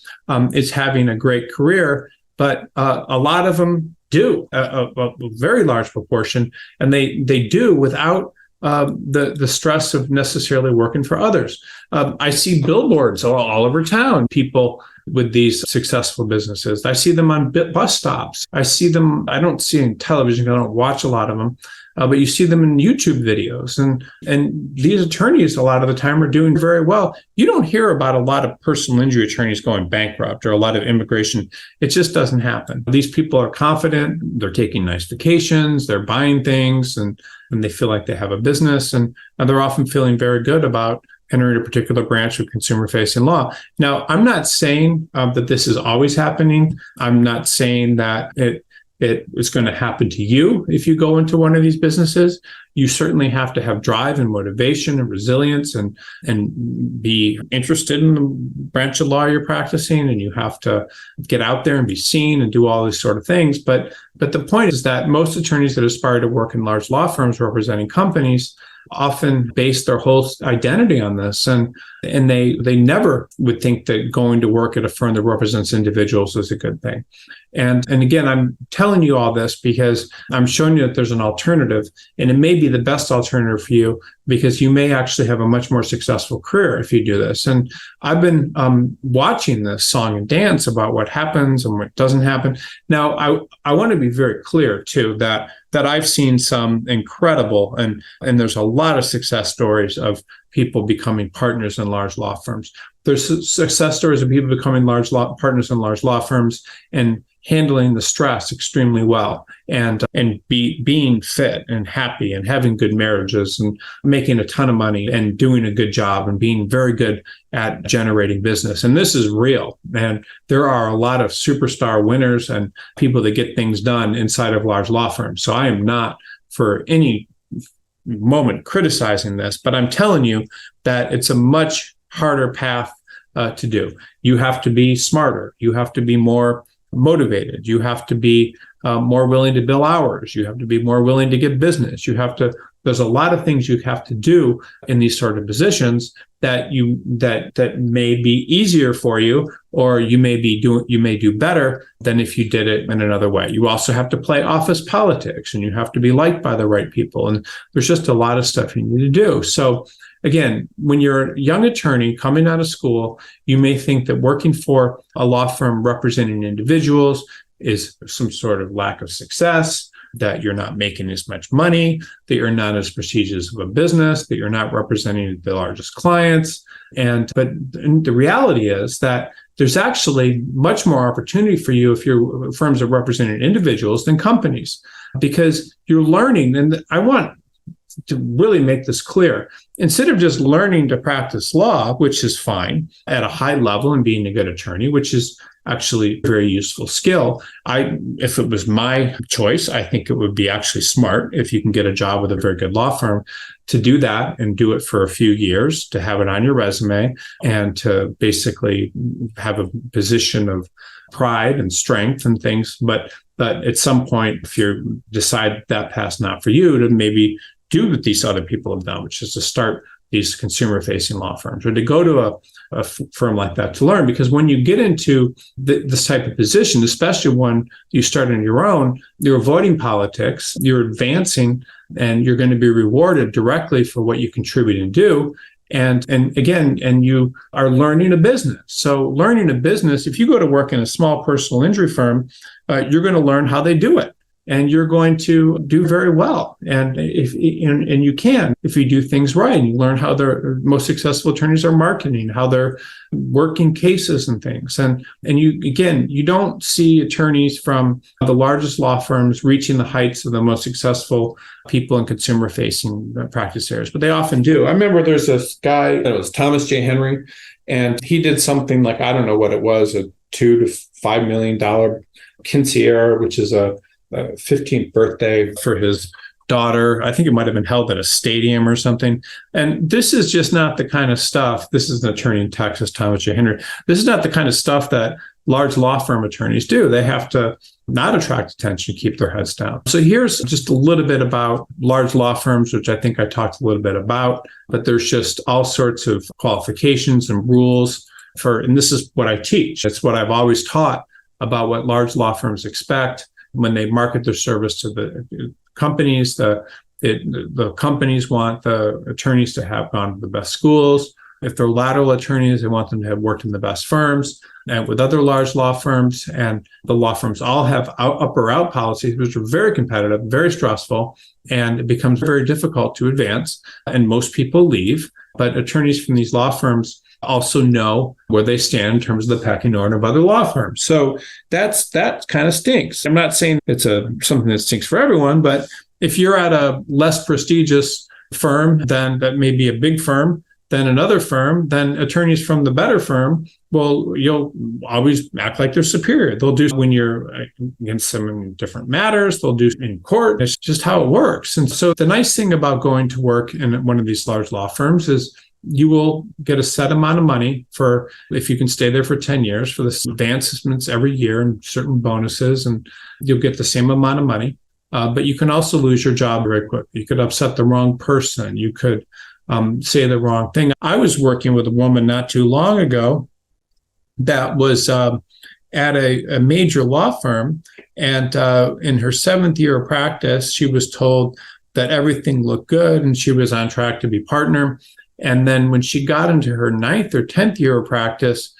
is having a great career, but a lot of them do, a very large proportion, and they do without the stress of necessarily working for others. I see billboards all over town, people with these successful businesses. I see them on bus stops. I don't see in television, I don't watch a lot of them. But you see them in YouTube videos. And these attorneys, a lot of the time, are doing very well. You don't hear about a lot of personal injury attorneys going bankrupt or a lot of immigration. It just doesn't happen. These people are confident. They're taking nice vacations. They're buying things, and they feel like they have a business. And they're often feeling very good about entering a particular branch of consumer-facing law. Now, I'm not saying that this is always happening. I'm not saying that it is going to happen to you if you go into one of these businesses. You certainly have to have drive and motivation and resilience and be interested in the branch of law you're practicing, and you have to get out there and be seen and do all these sort of things. But the point is that most attorneys that aspire to work in large law firms representing companies often base their whole identity on this, and they never would think that going to work at a firm that represents individuals is a good thing. And again, I'm telling you all this because I'm showing you that there's an alternative, and it may be the best alternative for you because you may actually have a much more successful career if you do this. And I've been watching this song and dance about what happens and what doesn't happen. Now, I want to be very clear too that I've seen some incredible, and there's a lot of success stories of people becoming partners in large law firms. There's success stories of people becoming partners in large law firms and handling the stress extremely well, and being fit and happy and having good marriages and making a ton of money and doing a good job and being very good at generating business. And this is real. And there are a lot of superstar winners and people that get things done inside of large law firms. So I am not for any moment criticizing this, but I'm telling you that it's a much harder path to do. You have to be smarter. You have to be more motivated. You have to be more willing to bill hours. You have to be more willing to get business. There's a lot of things you have to do in these sort of positions that may be easier for you, or you may do better than if you did it in another way. You also have to play office politics, and you have to be liked by the right people. And there's just a lot of stuff you need to do. So again, when you're a young attorney coming out of school, you may think that working for a law firm representing individuals is some sort of lack of success, that you're not making as much money, that you're not as prestigious of a business, that you're not representing the largest clients. But the reality is that there's actually much more opportunity for you if your firms are representing individuals than companies, because you're learning. And I want to really make this clear. Instead of just learning to practice law, which is fine at a high level and being a good attorney, which is actually a very useful skill. If it was my choice, I think it would be actually smart if you can get a job with a very good law firm to do that and do it for a few years, to have it on your resume and to basically have a position of pride and strength and things. But at some point, if you decide that path's not for you, to maybe do what these other people have done, which is to start these consumer-facing law firms, or to go to a firm like that to learn. Because when you get into this type of position, especially when you start on your own, you're avoiding politics, you're advancing, and you're going to be rewarded directly for what you contribute and do. And you are learning a business. So learning a business, if you go to work in a small personal injury firm, you're going to learn how they do it. And you're going to do very well. And you can, if you do things right, and you learn how their most successful attorneys are marketing, how they're working cases and things. And you don't see attorneys from the largest law firms reaching the heights of the most successful people in consumer-facing practice areas, but they often do. I remember there's this guy, it was Thomas J. Henry, and he did something like, I don't know what it was, a $2 to $5 million quinceañera, which is a 15th birthday for his daughter. I think it might have been held at a stadium or something. And this is just not the kind of stuff. This is an attorney in Texas, Thomas J. Henry. This is not the kind of stuff that large law firm attorneys do. They have to not attract attention, keep their heads down. So here's just a little bit about large law firms, which I think I talked a little bit about, but there's just all sorts of qualifications and rules and this is what I teach. It's what I've always taught about what large law firms expect when they market their service to the companies. The companies want the attorneys to have gone to the best schools. If they're lateral attorneys, they want them to have worked in the best firms and with other large law firms. And the law firms all have up or out policies, which are very competitive, very stressful, and it becomes very difficult to advance. And most people leave. But attorneys from these law firms also know where they stand in terms of the pecking order of other law firms. So that kind of stinks. I'm not saying it's something that stinks for everyone, but if you're at a less prestigious firm than that may be a big firm than another firm, then attorneys from the better firm, well, you'll always act like they're superior. They'll do when you're against them in different matters. They'll do in court. It's just how it works. And so the nice thing about going to work in one of these large law firms is you will get a set amount of money for, if you can stay there for 10 years, for the advancements every year and certain bonuses, and you'll get the same amount of money. But you can also lose your job very quickly. You could upset the wrong person. You could say the wrong thing. I was working with a woman not too long ago that was at a major law firm. And in her 7th year of practice, she was told that everything looked good and she was on track to be partner. And then when she got into her 9th or 10th year of practice,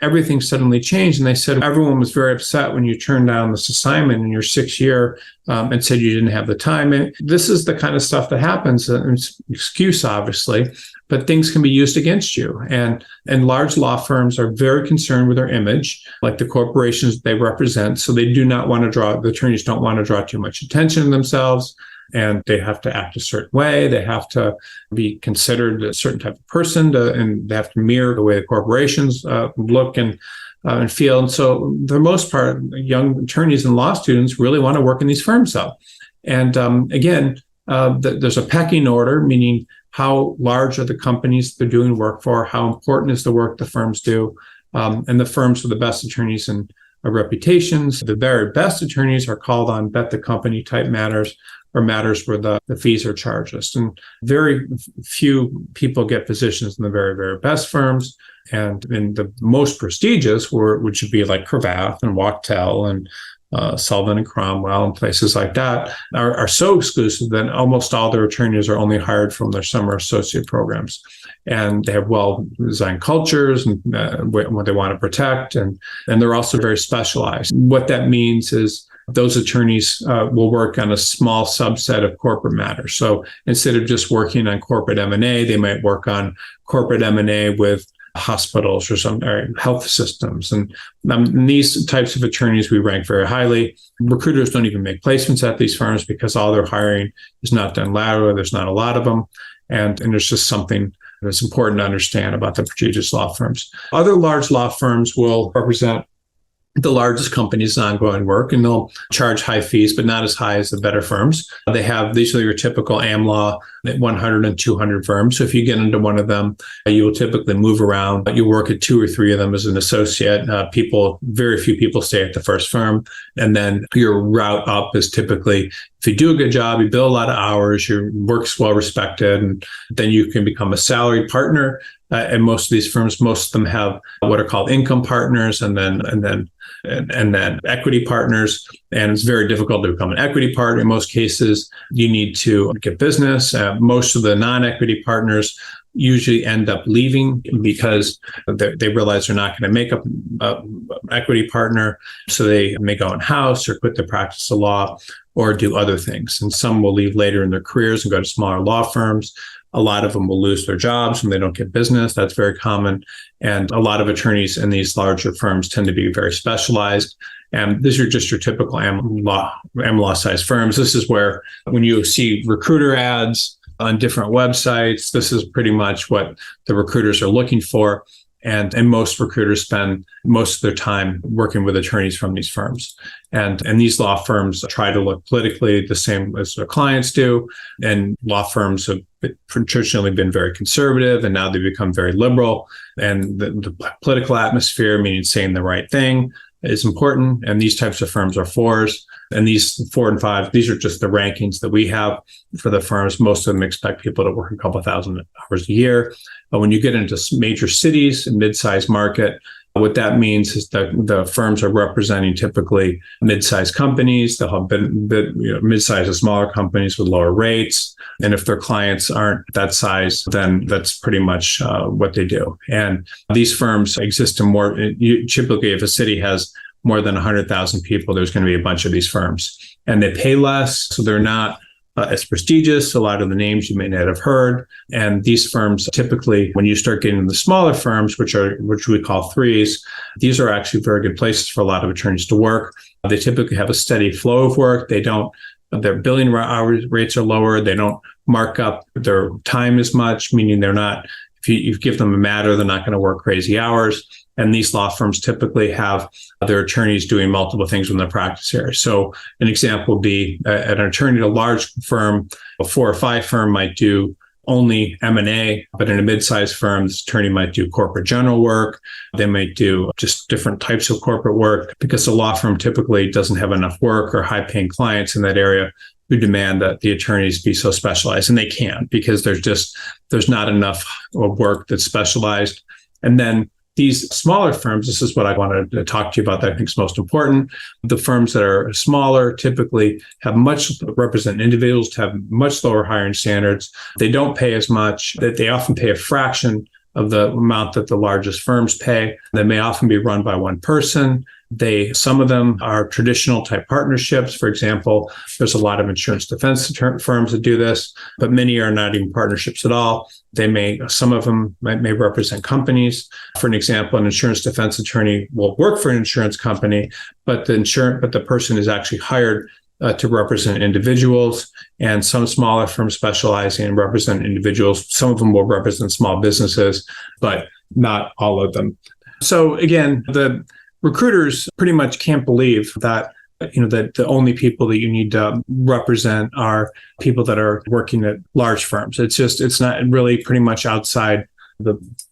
everything suddenly changed. And they said everyone was very upset when you turned down this assignment in your 6th year and said you didn't have the time. And this is the kind of stuff that happens. It's an excuse, obviously, but things can be used against you. And large law firms are very concerned with their image, like the corporations they represent. So they do not want to the attorneys don't want to draw too much attention to themselves. And they have to act a certain way. They have to be considered a certain type of person, and they have to mirror the way the corporations look and feel. And so, for the most part, young attorneys and law students really want to work in these firms, though. And there's a pecking order, meaning how large are the companies they're doing work for, how important is the work the firms do, and the firms with the best attorneys and reputations. The very best attorneys are called on bet the company type matters, or matters where the fees are charged. And very few people get positions in the very, very best firms. And in the most prestigious, which would be like Cravath and Wachtell and Sullivan and Cromwell and places like that, are so exclusive that almost all their attorneys are only hired from their summer associate programs. And they have well-designed cultures and what they want to protect. And they're also very specialized. What that means is those attorneys will work on a small subset of corporate matters. So instead of just working on corporate M&A, they might work on corporate M&A with hospitals or health systems. And these types of attorneys we rank very highly. Recruiters don't even make placements at these firms because all their hiring is not done laterally. There's not a lot of them. And there's just something that's important to understand about the prestigious law firms. Other large law firms will represent the largest companies' ongoing work, and they'll charge high fees, but not as high as the better firms. These are your typical AmLaw 100 and 200 firms. So if you get into one of them, you will typically move around. You work at 2 or 3 of them as an associate. Very few people stay at the first firm. And then your route up is typically, if you do a good job, you bill a lot of hours, your work's well respected, and then you can become a salaried partner. And most of these firms, most of them have what are called income partners, and then equity partners. And it's very difficult to become an equity partner. In most cases, you need to get business. Most of the non-equity partners usually end up leaving because they realize they're not going to make an equity partner. So they may go in-house or quit the practice of law or do other things. And some will leave later in their careers and go to smaller law firms. A lot of them will lose their jobs when they don't get business. That's very common. And a lot of attorneys in these larger firms tend to be very specialized. And these are just your typical AmLaw size firms. This is where when you see recruiter ads on different websites, this is pretty much what the recruiters are looking for. And most recruiters spend most of their time working with attorneys from these firms. And these law firms try to look politically the same as their clients do. And law firms have traditionally been very conservative, and now they've become very liberal. And the political atmosphere, meaning saying the right thing, is important. And these types of firms are 4s. And these 4 and 5, these are just the rankings that we have for the firms. Most of them expect people to work a couple thousand hours a year. But when you get into major cities and mid-sized market, what that means is that the firms are representing typically mid-sized companies. They'll have mid-sized to smaller companies with lower rates. And if their clients aren't that size, then that's pretty much what they do. And these firms exist in more. Typically, if a city has more than 100,000 people, there's going to be a bunch of these firms. And they pay less, so they're not as prestigious. A lot of the names you may not have heard. And these firms typically, when you start getting the smaller firms, which we call 3s, these are actually very good places for a lot of attorneys to work. They typically have a steady flow of work. Their billing hours rates are lower. They don't mark up their time as much, meaning they're not, if you give them a matter, they're not going to work crazy hours. And these law firms typically have their attorneys doing multiple things in their practice area. So an example would be an attorney at a large firm, a 4 or 5 firm might do only M&A, but in a mid-sized firm, this attorney might do corporate general work. They might do just different types of corporate work because the law firm typically doesn't have enough work or high-paying clients in that area who demand that the attorneys be so specialized. And they can't because there's not enough work that's specialized. And then these smaller firms, this is what I wanted to talk to you about that I think is most important. The firms that are smaller typically represent individuals, have much lower hiring standards. They don't pay as much, that they often pay a fraction of the amount that the largest firms pay. They may often be run by one person. Some of them are traditional type partnerships. For example, there's a lot of insurance defense firms that do this, but many are not even partnerships at all. Some of them may represent companies. For an example, an insurance defense attorney will work for an insurance company, but the person is actually hired to represent individuals. And some smaller firms specializing in represent individuals. Some of them will represent small businesses, but not all of them. So again, the recruiters pretty much can't believe that the only people that you need to represent are people that are working at large firms. It's not really pretty much outside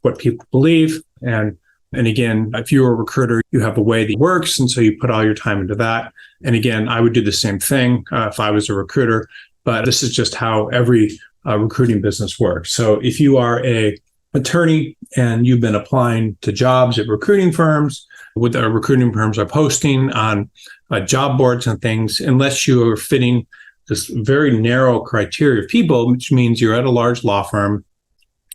what people believe. And again, if you're a recruiter, you have a way that works. And so you put all your time into that. And again, I would do the same thing if I was a recruiter, but this is just how every recruiting business works. So if you are a attorney and you've been applying to jobs at recruiting firms, with our recruiting firms are posting on job boards and things, unless you are fitting this very narrow criteria of people, which means you're at a large law firm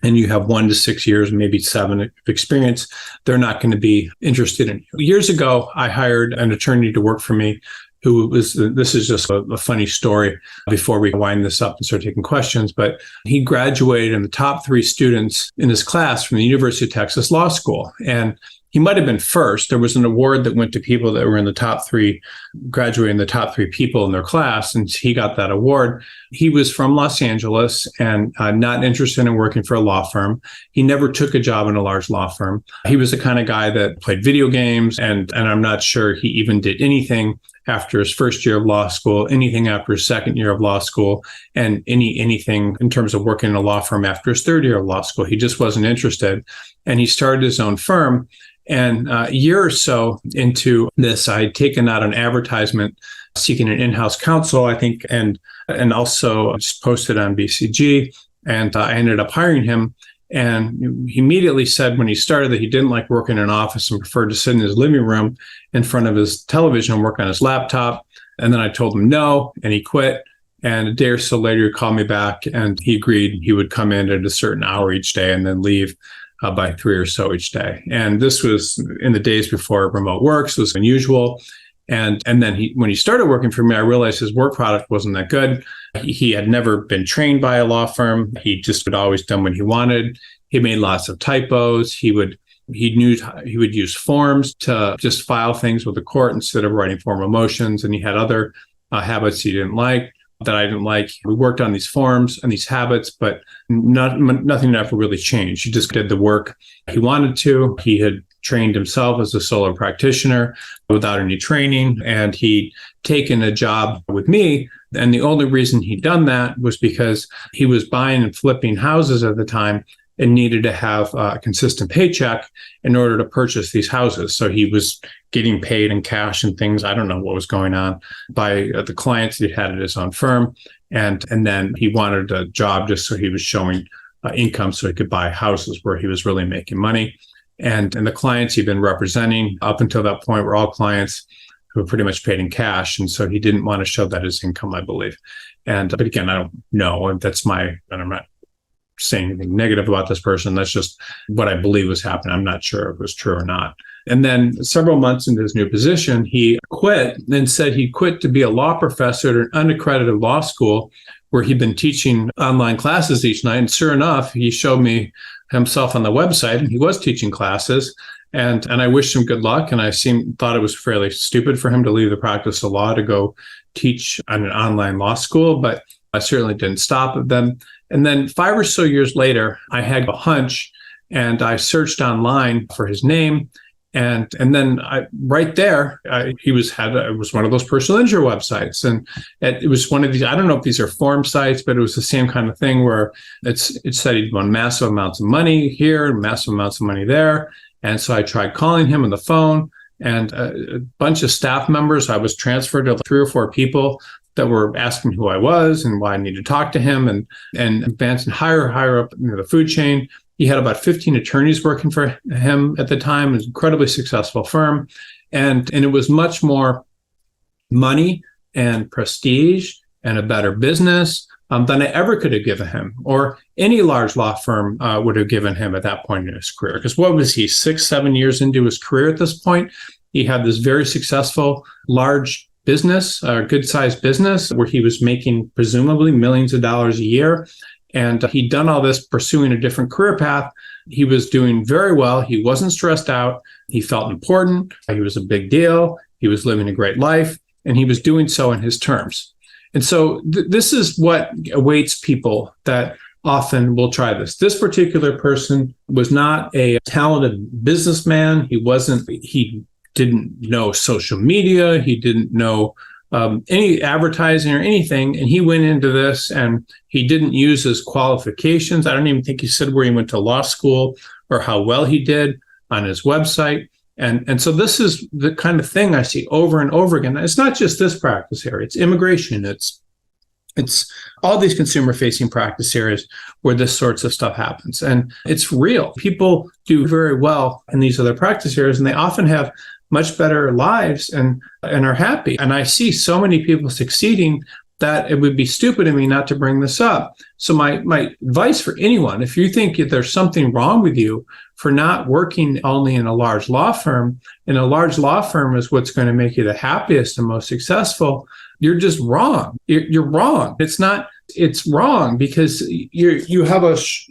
and you have 1 to 6 years, maybe 7 of experience, they're not going to be interested in you. Years ago, I hired an attorney to work for me this is just a funny story before we wind this up and start taking questions, but he graduated in the top 3 students in his class from the University of Texas Law School. And he might have been first. There was an award that went to people that were in the top 3, graduating the top 3 people in their class, and he got that award. He was from Los Angeles and not interested in working for a law firm. He never took a job in a large law firm. He was the kind of guy that played video games, and I'm not sure he even did anything after his first year of law school, anything after his second year of law school, and anything in terms of working in a law firm after his third year of law school. He just wasn't interested. And he started his own firm. And a year or so into this, I had taken out an advertisement seeking an in-house counsel, I think, and also just posted on BCG. And I ended up hiring him. And he immediately said when he started that he didn't like working in an office and preferred to sit in his living room in front of his television and work on his laptop. And then I told him no, and he quit. And a day or so later, he called me back and he agreed he would come in at a certain hour each day and then leave by 3 or so each day. And this was in the days before remote work, so it was unusual. And then when he started working for me, I realized his work product wasn't that good. He had never been trained by a law firm. He just had always done what he wanted. He made lots of typos. He would use forms to just file things with the court instead of writing formal motions. And he had other habits he didn't like that I didn't like. We worked on these forms and these habits, but nothing ever really changed. He just did the work he wanted to. He had trained himself as a solo practitioner without any training, and he'd taken a job with me. And the only reason he'd done that was because he was buying and flipping houses at the time and needed to have a consistent paycheck in order to purchase these houses. So he was getting paid in cash and things. I don't know what was going on by the clients that he had at his own firm. And then he wanted a job just so he was showing income so he could buy houses where he was really making money. And the clients he'd been representing up until that point were all clients who were pretty much paid in cash. And so he didn't want to show that as income, I believe. But again, I don't know. And I'm not saying anything negative about this person. That's just what I believe was happening. I'm not sure if it was true or not. And then several months into his new position, he quit and said he quit to be a law professor at an unaccredited law school where he'd been teaching online classes each night. And sure enough, he showed me himself on the website and he was teaching classes. And I wished him good luck. And I thought it was fairly stupid for him to leave the practice of law to go teach at an online law school, but I certainly didn't stop them. And then 5 or so years later, I had a hunch and I searched online for his name. And then right there, it was one of those personal injury websites. And it was one of these, I don't know if these are form sites, but it was the same kind of thing where it said he'd won massive amounts of money here, massive amounts of money there. And so I tried calling him on the phone, and a bunch of staff members, I was transferred to 3 or 4 people that were asking who I was and why I needed to talk to him, and advancing higher up the food chain. He had about 15 attorneys working for him at the time. It was an incredibly successful firm. And it was much more money and prestige and a better business than I ever could have given him, or any large law firm would have given him at that point in his career. Because what was he, 6-7 years into his career at this point? He had this very successful large business, good-sized business, where he was making presumably millions of dollars a year. And he'd done all this pursuing a different career path. He was doing very well. He wasn't stressed out. He felt important. He was a big deal. He was living a great life, and he was doing so in his terms. And so this is what awaits people that often will try this. This particular person was not a talented businessman. He didn't know social media. He didn't know any advertising or anything. And he went into this and he didn't use his qualifications. I don't even think he said where he went to law school or how well he did on his website. And so this is the kind of thing I see over and over again. It's not just this practice area. It's immigration. It's all these consumer-facing practice areas where this sorts of stuff happens. And it's real. People do very well in these other practice areas, and they often have much better lives and are happy. And I see so many people succeeding that it would be stupid of me not to bring this up. So my advice for anyone, if you think that there's something wrong with you for not working only in a large law firm, and a large law firm is what's going to make you the happiest and most successful, you're just wrong. You're wrong. It's wrong because you have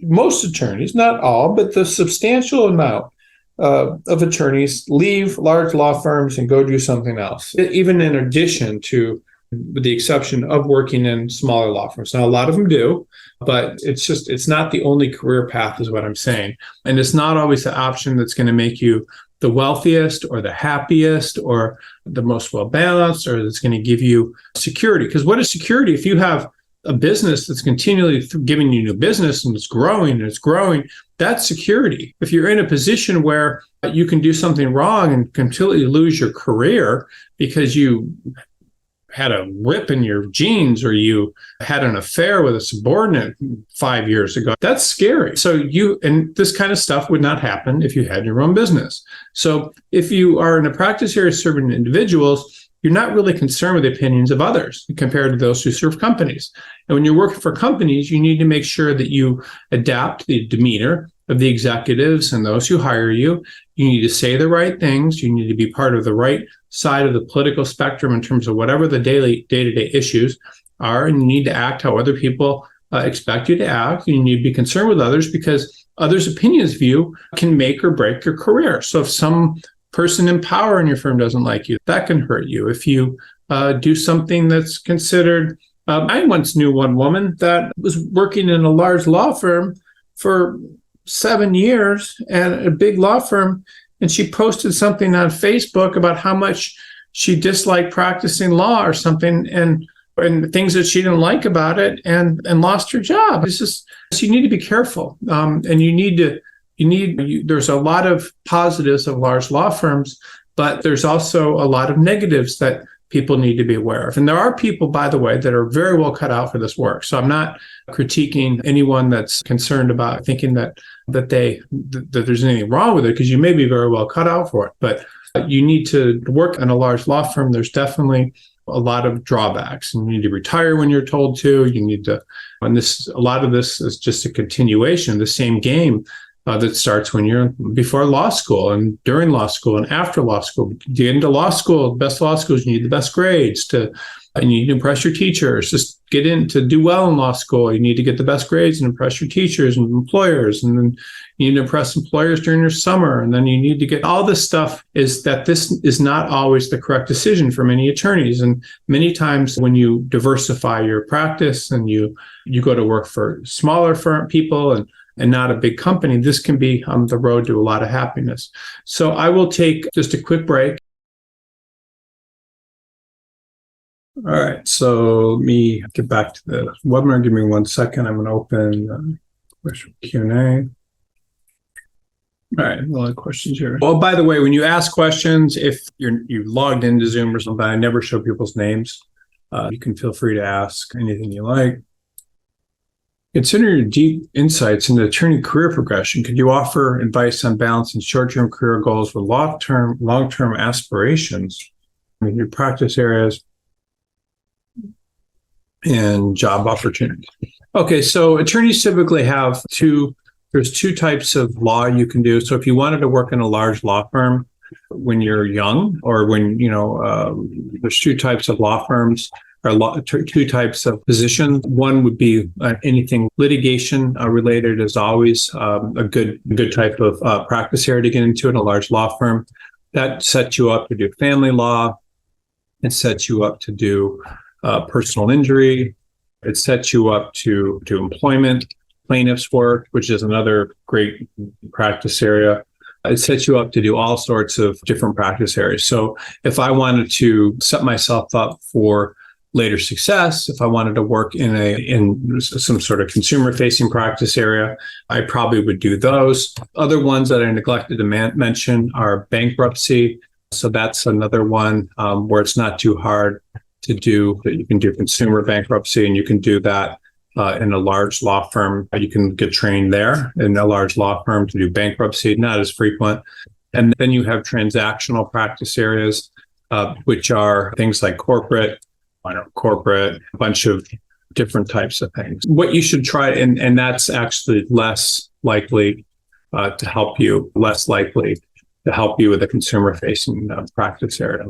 most attorneys, not all, but the substantial amount of attorneys leave large law firms and go do something else, even in addition to, with the exception of working in smaller law firms. Now, a lot of them do, but it's not the only career path is what I'm saying. And it's not always the option that's going to make you the wealthiest or the happiest or the most well-balanced, or that's going to give you security. Because what is security? If you have a business that's continually giving you new business and it's growing, that's security. If you're in a position where you can do something wrong and completely lose your career because you had a rip in your jeans or you had an affair with a subordinate 5 years ago, that's scary. So and this kind of stuff would not happen if you had your own business. So if you are in a practice area serving individuals, you're not really concerned with the opinions of others compared to those who serve companies. And when you're working for companies, you need to make sure that you adapt the demeanor of the executives and those who hire you. You need to say the right things. You need to be part of the right side of the political spectrum in terms of whatever the day-to-day issues are. And you need to act how other people expect you to act. You need to be concerned with others because others' opinions of you can make or break your career. So if some person in power in your firm doesn't like you, that can hurt you. If you do something that's considered, I once knew one woman that was working in a large law firm for 7 years and a big law firm, and she posted something on Facebook about how much she disliked practicing law or something, and things that she didn't like about it, and lost her job. It's just, so you need to be careful, and there's a lot of positives of large law firms, but there's also a lot of negatives that people need to be aware of. And there are people, by the way, that are very well cut out for this work. So I'm not critiquing anyone that's concerned about thinking that there's anything wrong with it, because you may be very well cut out for it. But you need to work in a large law firm. There's definitely a lot of drawbacks. You need to retire when you're told to. You need to, and a lot of this is just a continuation, the same game that starts when you're before law school and during law school and after law school. To get into law school, the best law schools, you need the best grades and you need to impress your teachers. Just get in to do well in law school. You need to get the best grades and impress your teachers and employers. And then you need to impress employers during your summer. And then you need to get all this stuff. Is that this is not always the correct decision for many attorneys. And many times when you diversify your practice and you go to work for smaller firm people and not a big company, this can be the road to a lot of happiness. So I will take just a quick break. All right, so let me get back to the webinar. Give me 1 second. I'm going to open question Q&A. All right, a lot of questions here. Well, by the way, when you ask questions, if you've logged into Zoom or something, I never show people's names. You can feel free to ask anything you like. Considering your deep insights into attorney career progression, could you offer advice on balancing short-term career goals with long-term aspirations in your practice areas and job opportunities? Okay, so attorneys typically have there's two types of law you can do. So if you wanted to work in a large law firm when you're young, or when, there's two types of law firms, or two types of positions. One would be anything litigation related is always a good type of practice area to get into in a large law firm. That sets you up to do family law. It sets you up to do personal injury. It sets you up to do employment plaintiffs work, which is another great practice area. It sets you up to do all sorts of different practice areas. So if I wanted to set myself up for later success, if I wanted to work in some sort of consumer-facing practice area, I probably would do those. Other ones that I neglected to mention are bankruptcy. So that's another one where it's not too hard to do. You can do consumer bankruptcy, and you can do that in a large law firm. You can get trained there in a large law firm to do bankruptcy, not as frequent. And then you have transactional practice areas, which are things like corporate, minor corporate, a bunch of different types of things. What you should try, and that's actually less likely to help you, less likely to help you with a consumer-facing practice area.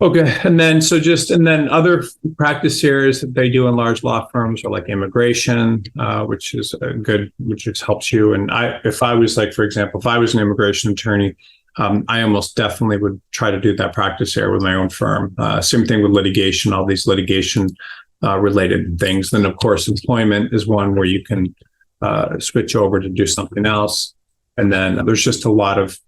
Okay, and then other practice areas that they do in large law firms are like immigration, which is good, which just helps you. And if I was like, for example, if I was an immigration attorney, I almost definitely would try to do that practice area with my own firm. Same thing with litigation, all these litigation related things. Then, of course, employment is one where you can switch over to do something else. And then there's just a lot of,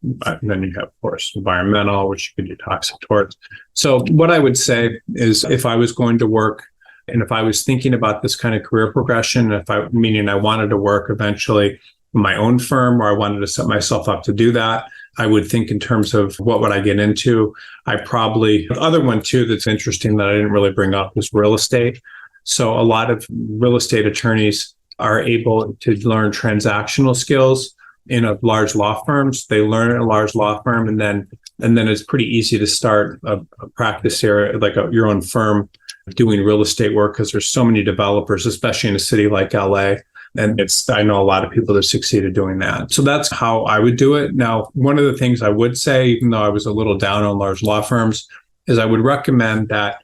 then you have, of course, environmental, which you can do toxic torts. So what I would say is if I was going to work and if I was thinking about this kind of career progression, meaning I wanted to work eventually in my own firm or I wanted to set myself up to do that, I would think in terms of what would I get into. The other one too that's interesting that I didn't really bring up was real estate. So a lot of real estate attorneys are able to learn transactional skills in a large law firms. They learn in a large law firm, and then it's pretty easy to start a practice area, like your own firm doing real estate work, because there's so many developers, especially in a city like LA. And I know a lot of people that succeeded doing that. So that's how I would do it. Now, one of the things I would say, even though I was a little down on large law firms, is I would recommend that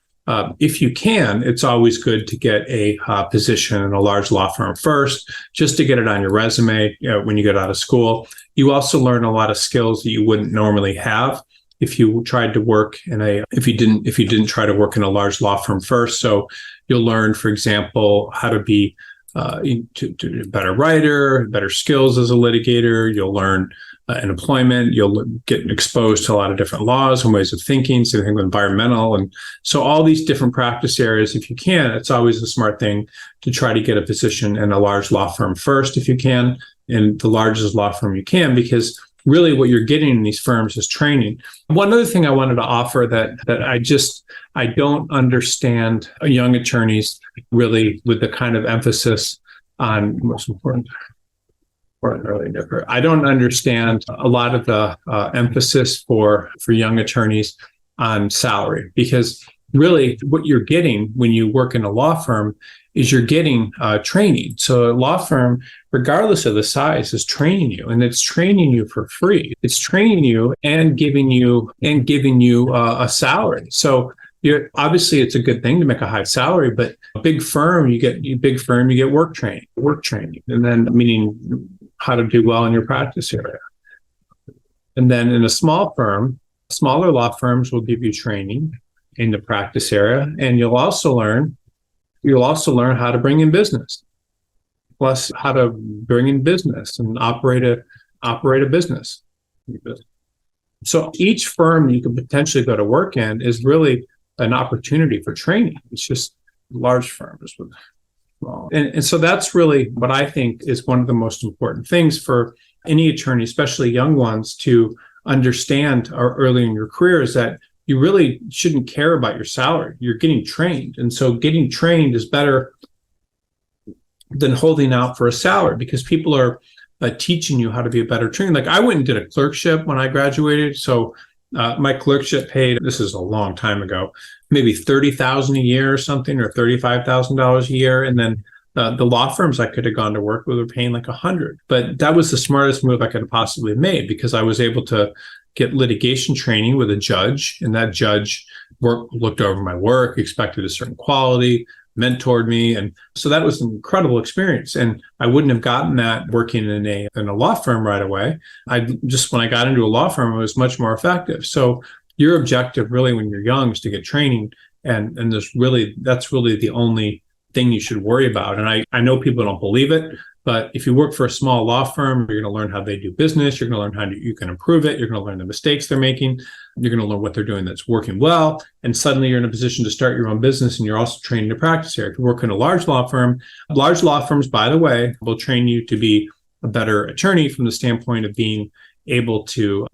if you can, it's always good to get a position in a large law firm first, just to get it on your resume when you get out of school. You also learn a lot of skills that you wouldn't normally have if you tried to work if you didn't try to work in a large law firm first. So you'll learn, for example, how to be to a better writer, better skills as a litigator. You'll learn in employment, you'll get exposed to a lot of different laws and ways of thinking, same thing with environmental. And so all these different practice areas, if you can, it's always a smart thing to try to get a position in a large law firm first, if you can, in the largest law firm you can, because really what you're getting in these firms is training. One other thing I wanted to offer that I don't understand young attorneys really with the kind of emphasis on most important. I don't understand a lot of the emphasis for young attorneys on salary, because really what you're getting when you work in a law firm is you're getting training. So a law firm, regardless of the size, is training you, and it's training you for free. It's training you and giving you a salary. So obviously it's a good thing to make a high salary, but a big firm, you get work training, and then meaning how to do well in your practice area. And then in a small firm, smaller law firms will give you training in the practice area, and you'll also learn how to bring in business, plus how to bring in business and operate a business. So each firm you could potentially go to work in is really an opportunity for training. It's just large firms. And so that's really what I think is one of the most important things for any attorney, especially young ones, to understand early in your career, is that you really shouldn't care about your salary. You're getting trained. And so getting trained is better than holding out for a salary, because people are teaching you how to be a better trainer. Like I went and did a clerkship when I graduated. So my clerkship paid, this is a long time ago, maybe $30,000 a year or something, or $35,000 a year. And then the law firms I could have gone to work with were paying like $100,000. But that was the smartest move I could have possibly made, because I was able to get litigation training with a judge, and that judge looked over my work, expected a certain quality, mentored me. And so that was an incredible experience. And I wouldn't have gotten that working in a law firm right away. When I got into a law firm, it was much more effective. So your objective really when you're young is to get training. And that's really the only thing you should worry about. And I know people don't believe it, but if you work for a small law firm, you're going to learn how they do business. You're going to learn how you can improve it. You're going to learn the mistakes they're making. You're going to learn what they're doing that's working well. And suddenly you're in a position to start your own business, and you're also trained to practice here. If you work in a large law firms, by the way, will train you to be a better attorney from the standpoint of being able to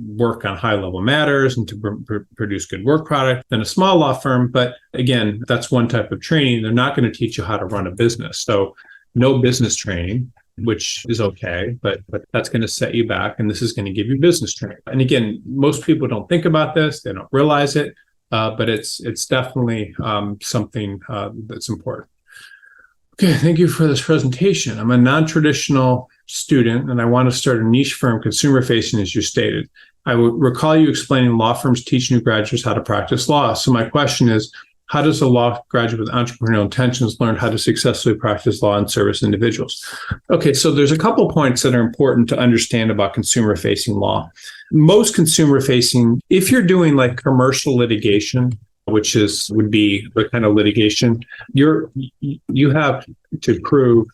work on high-level matters and to produce good work product than a small law firm. But again, that's one type of training. They're not going to teach you how to run a business. So no business training, which is okay, but that's going to set you back, and this is going to give you business training. And again, most people don't think about this. They don't realize it. but it's definitely something that's important. Okay, thank you for this presentation. I'm a non-traditional student and I want to start a niche firm, consumer facing, as you stated. I would recall you explaining law firms teach new graduates how to practice law. So my question is, how does a law graduate with entrepreneurial intentions learn how to successfully practice law and service individuals? Okay, so there's a couple points that are important to understand about consumer-facing law. Most consumer-facing, if you're doing like commercial litigation, which would be the kind of litigation, you have to prove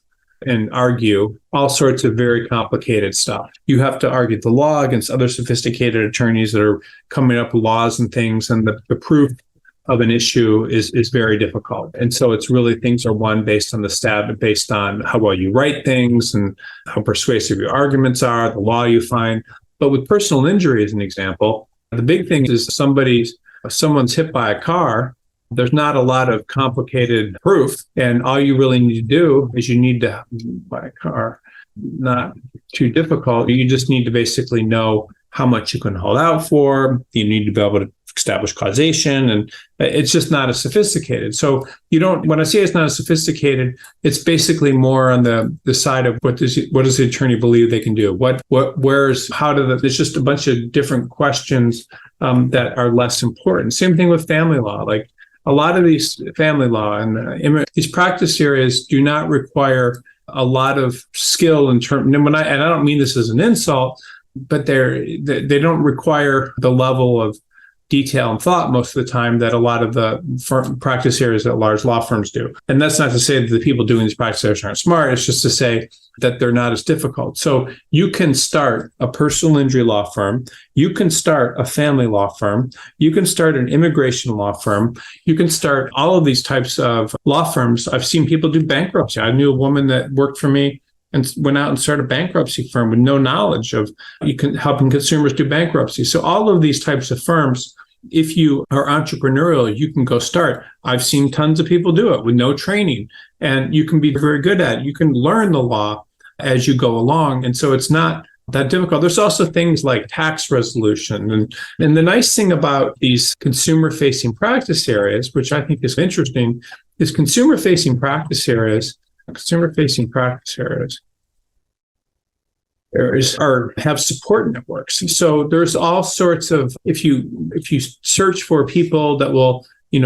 and argue all sorts of very complicated stuff. You have to argue the law against other sophisticated attorneys that are coming up with laws and things, and the proof of an issue is very difficult. And so it's really, things are won based on the stat, based on how well you write things and how persuasive your arguments are, the law you find. But with personal injury, as an example, the big thing is someone's hit by a car. There's not a lot of complicated proof. And all you really need to do is you need to buy a car, not too difficult. You just need to basically know how much you can hold out for. You need to be able to establish causation, and it's just not as sophisticated. So when I say it's not as sophisticated, it's basically more on the side of what does the attorney believe they can do? There's just a bunch of different questions that are less important. Same thing with family law. Like a lot of these family law and these practice areas do not require a lot of skill in terms, and I don't mean this as an insult, but they don't require the level of detail and thought most of the time that a lot of the practice areas that large law firms do. And that's not to say that the people doing these practice areas aren't smart. It's just to say that they're not as difficult. So you can start a personal injury law firm. You can start a family law firm. You can start an immigration law firm. You can start all of these types of law firms. I've seen people do bankruptcy. I knew a woman that worked for me and went out and started a bankruptcy firm with no knowledge of helping consumers do bankruptcy. So all of these types of firms, if you are entrepreneurial, you can go start. I've seen tons of people do it with no training, and you can be very good at it. You can learn the law as you go along. And so it's not that difficult. There's also things like tax resolution. And the nice thing about these consumer-facing practice areas, which I think is interesting, is consumer-facing practice areas have support networks. So there's all sorts of, if you search for people that will,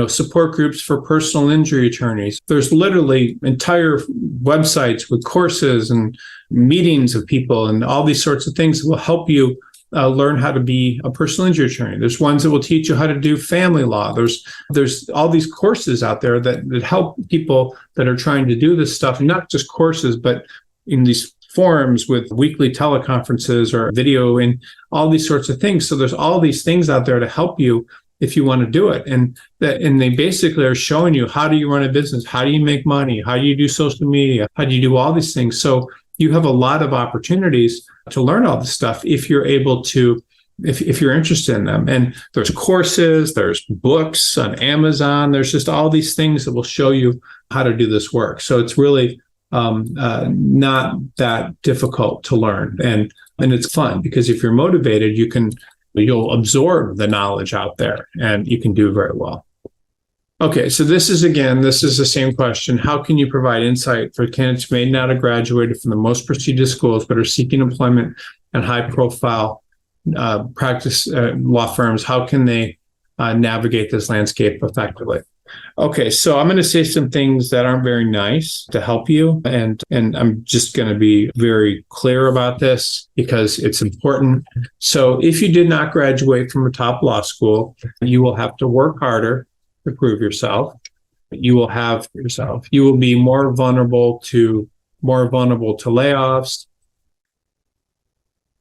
support groups for personal injury attorneys, there's literally entire websites with courses and meetings of people and all these sorts of things that will help you learn how to be a personal injury attorney. There's ones that will teach you how to do family law. There's all these courses out there that help people that are trying to do this stuff, not just courses, but in these forums with weekly teleconferences or video and all these sorts of things. So there's all these things out there to help you if you want to do it. And they basically are showing you, how do you run a business? How do you make money? How do you do social media? How do you do all these things? So you have a lot of opportunities to learn all this stuff if you're able to, if you're interested in them. And there's courses, there's books on Amazon. There's just all these things that will show you how to do this work. So it's really not that difficult to learn. And it's fun because if you're motivated, you'll absorb the knowledge out there and you can do very well. Okay, so this is the same question. How can you provide insight for candidates who may not have graduated from the most prestigious schools but are seeking employment at high-profile practice law firms? How can they navigate this landscape effectively? Okay, so I'm going to say some things that aren't very nice to help you, and I'm just going to be very clear about this because it's important. So if you did not graduate from a top law school, you will have to work harder to prove yourself. You will be more vulnerable to layoffs.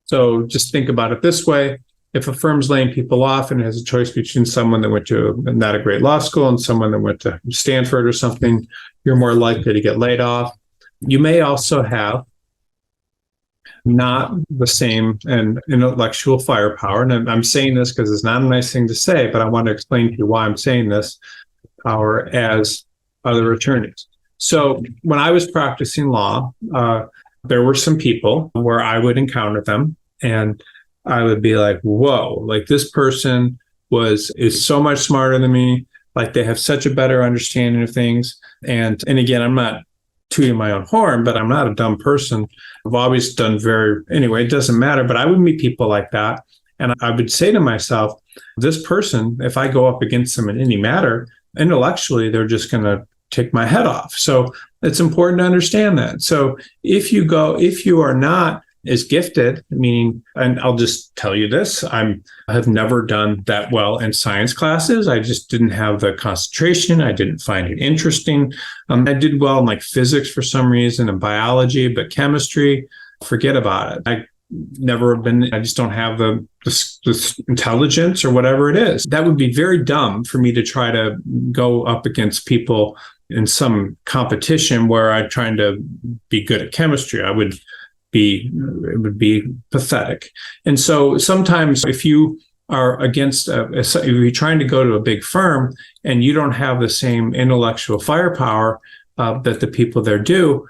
So just think about it this way. If a firm's laying people off and has a choice between someone that went to not a great law school and someone that went to Stanford or something, you're more likely to get laid off. You may also have not the same intellectual firepower. And I'm saying this because it's not a nice thing to say, but I want to explain to you why I'm saying this, power as other attorneys. So when I was practicing law, there were some people where I would encounter them and I would be like, whoa, like this person is so much smarter than me. Like they have such a better understanding of things. And again, I'm not tooting my own horn, but I'm not a dumb person. I've always done anyway, it doesn't matter, but I would meet people like that. And I would say to myself, this person, if I go up against them in any matter, intellectually, they're just going to take my head off. So it's important to understand that. So if you are not as gifted, meaning, and I'll just tell you this, I have never done that well in science classes. I just didn't have the concentration. I didn't find it interesting. I did well in like physics for some reason and biology, but chemistry, forget about it. I just don't have the intelligence or whatever it is. That would be very dumb for me to try to go up against people in some competition where I'm trying to be good at chemistry. It would be pathetic. And so sometimes if you are against, if you're trying to go to a big firm and you don't have the same intellectual firepower that the people there do,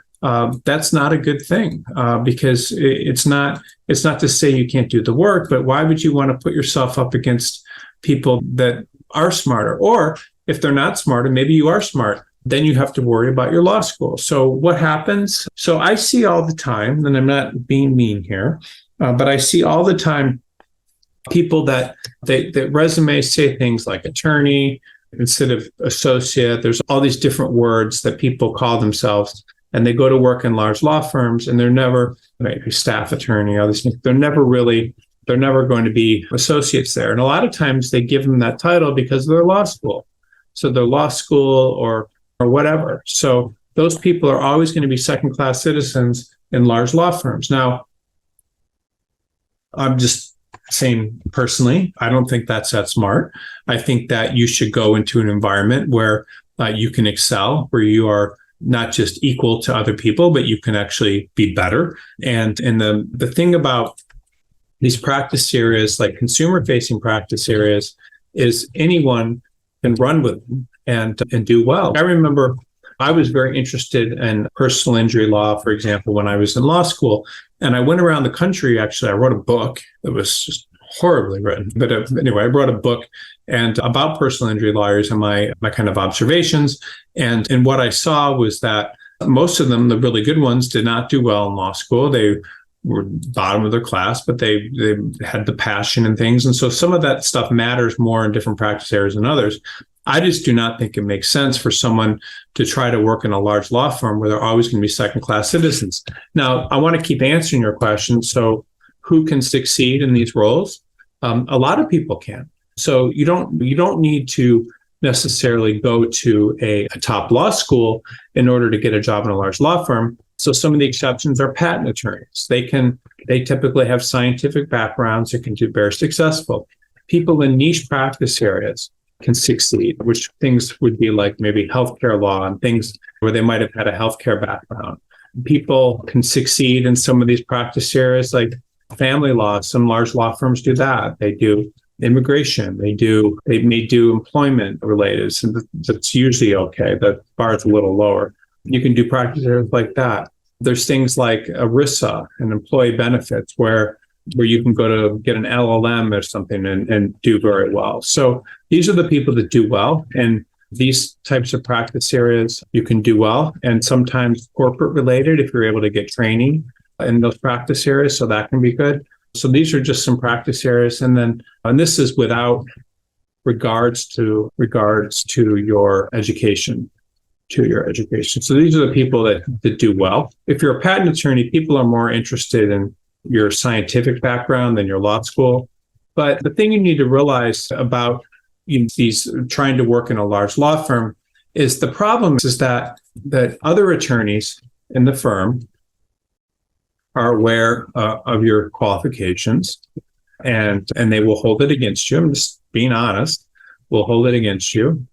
that's not a good thing because it's not to say you can't do the work, but why would you want to put yourself up against people that are smarter? Or if they're not smarter, maybe you are smart, then you have to worry about your law school. So what happens? So I see all the time, and I'm not being mean here, but I see all the time people that resumes say things like attorney instead of associate. There's all these different words that people call themselves, and they go to work in large law firms, and they're never maybe staff attorney, all these things. They're never going to be associates there. And a lot of times they give them that title because of their law school. So their law school or whatever. So those people are always going to be second-class citizens in large law firms. Now, I'm just saying personally, I don't think that's that smart. I think that you should go into an environment where you can excel, where you are not just equal to other people, but you can actually be better. And the thing about these practice areas, like consumer-facing practice areas, is anyone can run with them and do well. I remember I was very interested in personal injury law, for example, when I was in law school. And I went around the country. Actually, I wrote a book that was just horribly written. But anyway, I wrote a book and about personal injury lawyers and my kind of observations. And what I saw was that most of them, the really good ones, did not do well in law school. They were bottom of their class, but they had the passion and things. And so some of that stuff matters more in different practice areas than others. I just do not think it makes sense for someone to try to work in a large law firm where they're always going to be second-class citizens. Now, I want to keep answering your question. So who can succeed in these roles? A lot of people can. So you don't need to necessarily go to a top law school in order to get a job in a large law firm. So some of the exceptions are patent attorneys. They typically have scientific backgrounds that can be very successful. People in niche practice areas can succeed, which things would be like maybe healthcare law and things where they might have had a healthcare background. People can succeed in some of these practice areas like family law. Some large law firms do that. They do immigration. They may do employment related. So that's usually okay. The bar is a little lower. You can do practice areas like that. There's things like ERISA and employee benefits where you can go to get an LLM or something and do very well. So these are the people that do well. And these types of practice areas, you can do well. And sometimes corporate related, if you're able to get training in those practice areas, so that can be good. So these are just some practice areas. And this is without regards to your education. So these are the people that do well. If you're a patent attorney, people are more interested in your scientific background than your law school. But the thing you need to realize about these trying to work in a large law firm is the problem is that other attorneys in the firm are aware of your qualifications and they will hold it against you. I'm just being honest, will hold it against you.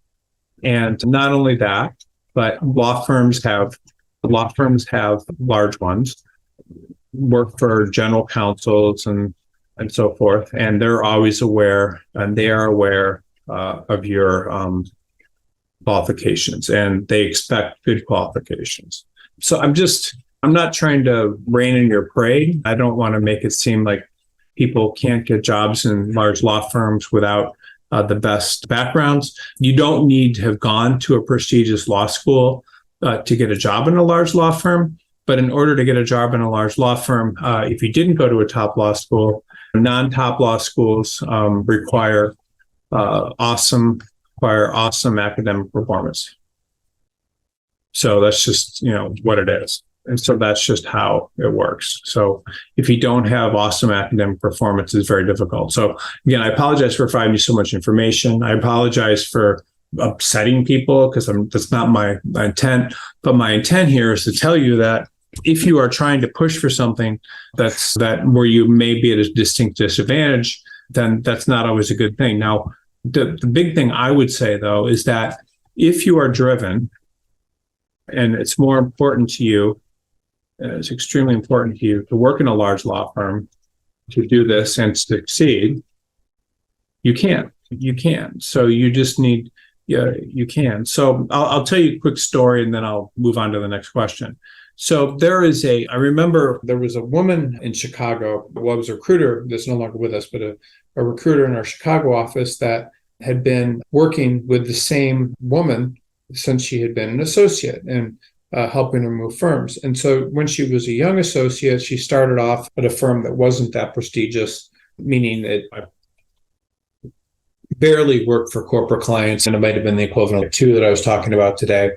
And not only that, but law firms have large ones, work for general counsels and so forth, and they're always aware, and they are aware of your qualifications, and they expect good qualifications. So I'm not trying to rain in your parade. I don't want to make it seem like people can't get jobs in large law firms without the best backgrounds. You don't need to have gone to a prestigious law school to get a job in a large law firm. But in order to get a job in a large law firm, if you didn't go to a top law school, non-top law schools require awesome academic performance. So that's just, what it is. And so that's just how it works. So if you don't have awesome academic performance, it's very difficult. So again, I apologize for providing you so much information. I apologize for upsetting people because that's not my intent. But my intent here is to tell you that if you are trying to push for something that where you may be at a distinct disadvantage, then that's not always a good thing. Now, the big thing I would say, though, is that if you are driven and it's more important to you, it's extremely important to you to work in a large law firm, to do this and succeed, you can. So you just need, you can. So I'll tell you a quick story and then I'll move on to the next question. So I remember there was a woman in Chicago, well, it was a recruiter that's no longer with us, but a recruiter in our Chicago office that had been working with the same woman since she had been an associate and helping her move firms. And so when she was a young associate, she started off at a firm that wasn't that prestigious, meaning that I barely worked for corporate clients, and it might have been the equivalent of two that I was talking about today.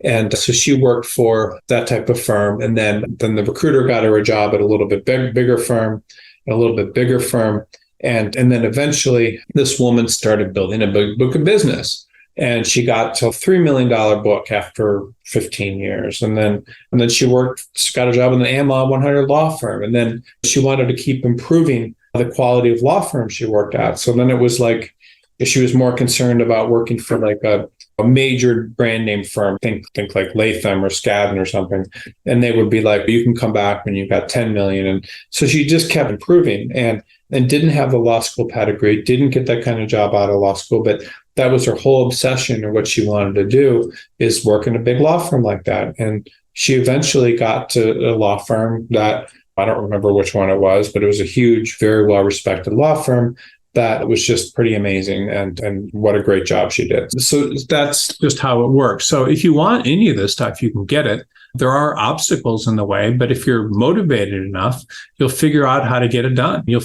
And so she worked for that type of firm. And then the recruiter got her a job at a little bit bigger firm, a little bit bigger firm. And then eventually this woman started building a big book of business. And she got to a $3 million book after 15 years. And then she got a job in the AmLaw 100 law firm. And then she wanted to keep improving the quality of law firms she worked at. So then it was like, she was more concerned about working for like a major brand name firm, think like Latham or Skadden or something. And they would be like, you can come back when you've got 10 million. And so she just kept improving and didn't have the law school pedigree, didn't get that kind of job out of law school. But that was her whole obsession, or what she wanted to do is work in a big law firm like that. And she eventually got to a law firm that, I don't remember which one it was, but it was a huge, very well-respected law firm that was just pretty amazing, and what a great job she did. So that's just how it works. So if you want any of this stuff, you can get it. There are obstacles in the way, but if you're motivated enough, you'll figure out how to get it done. You'll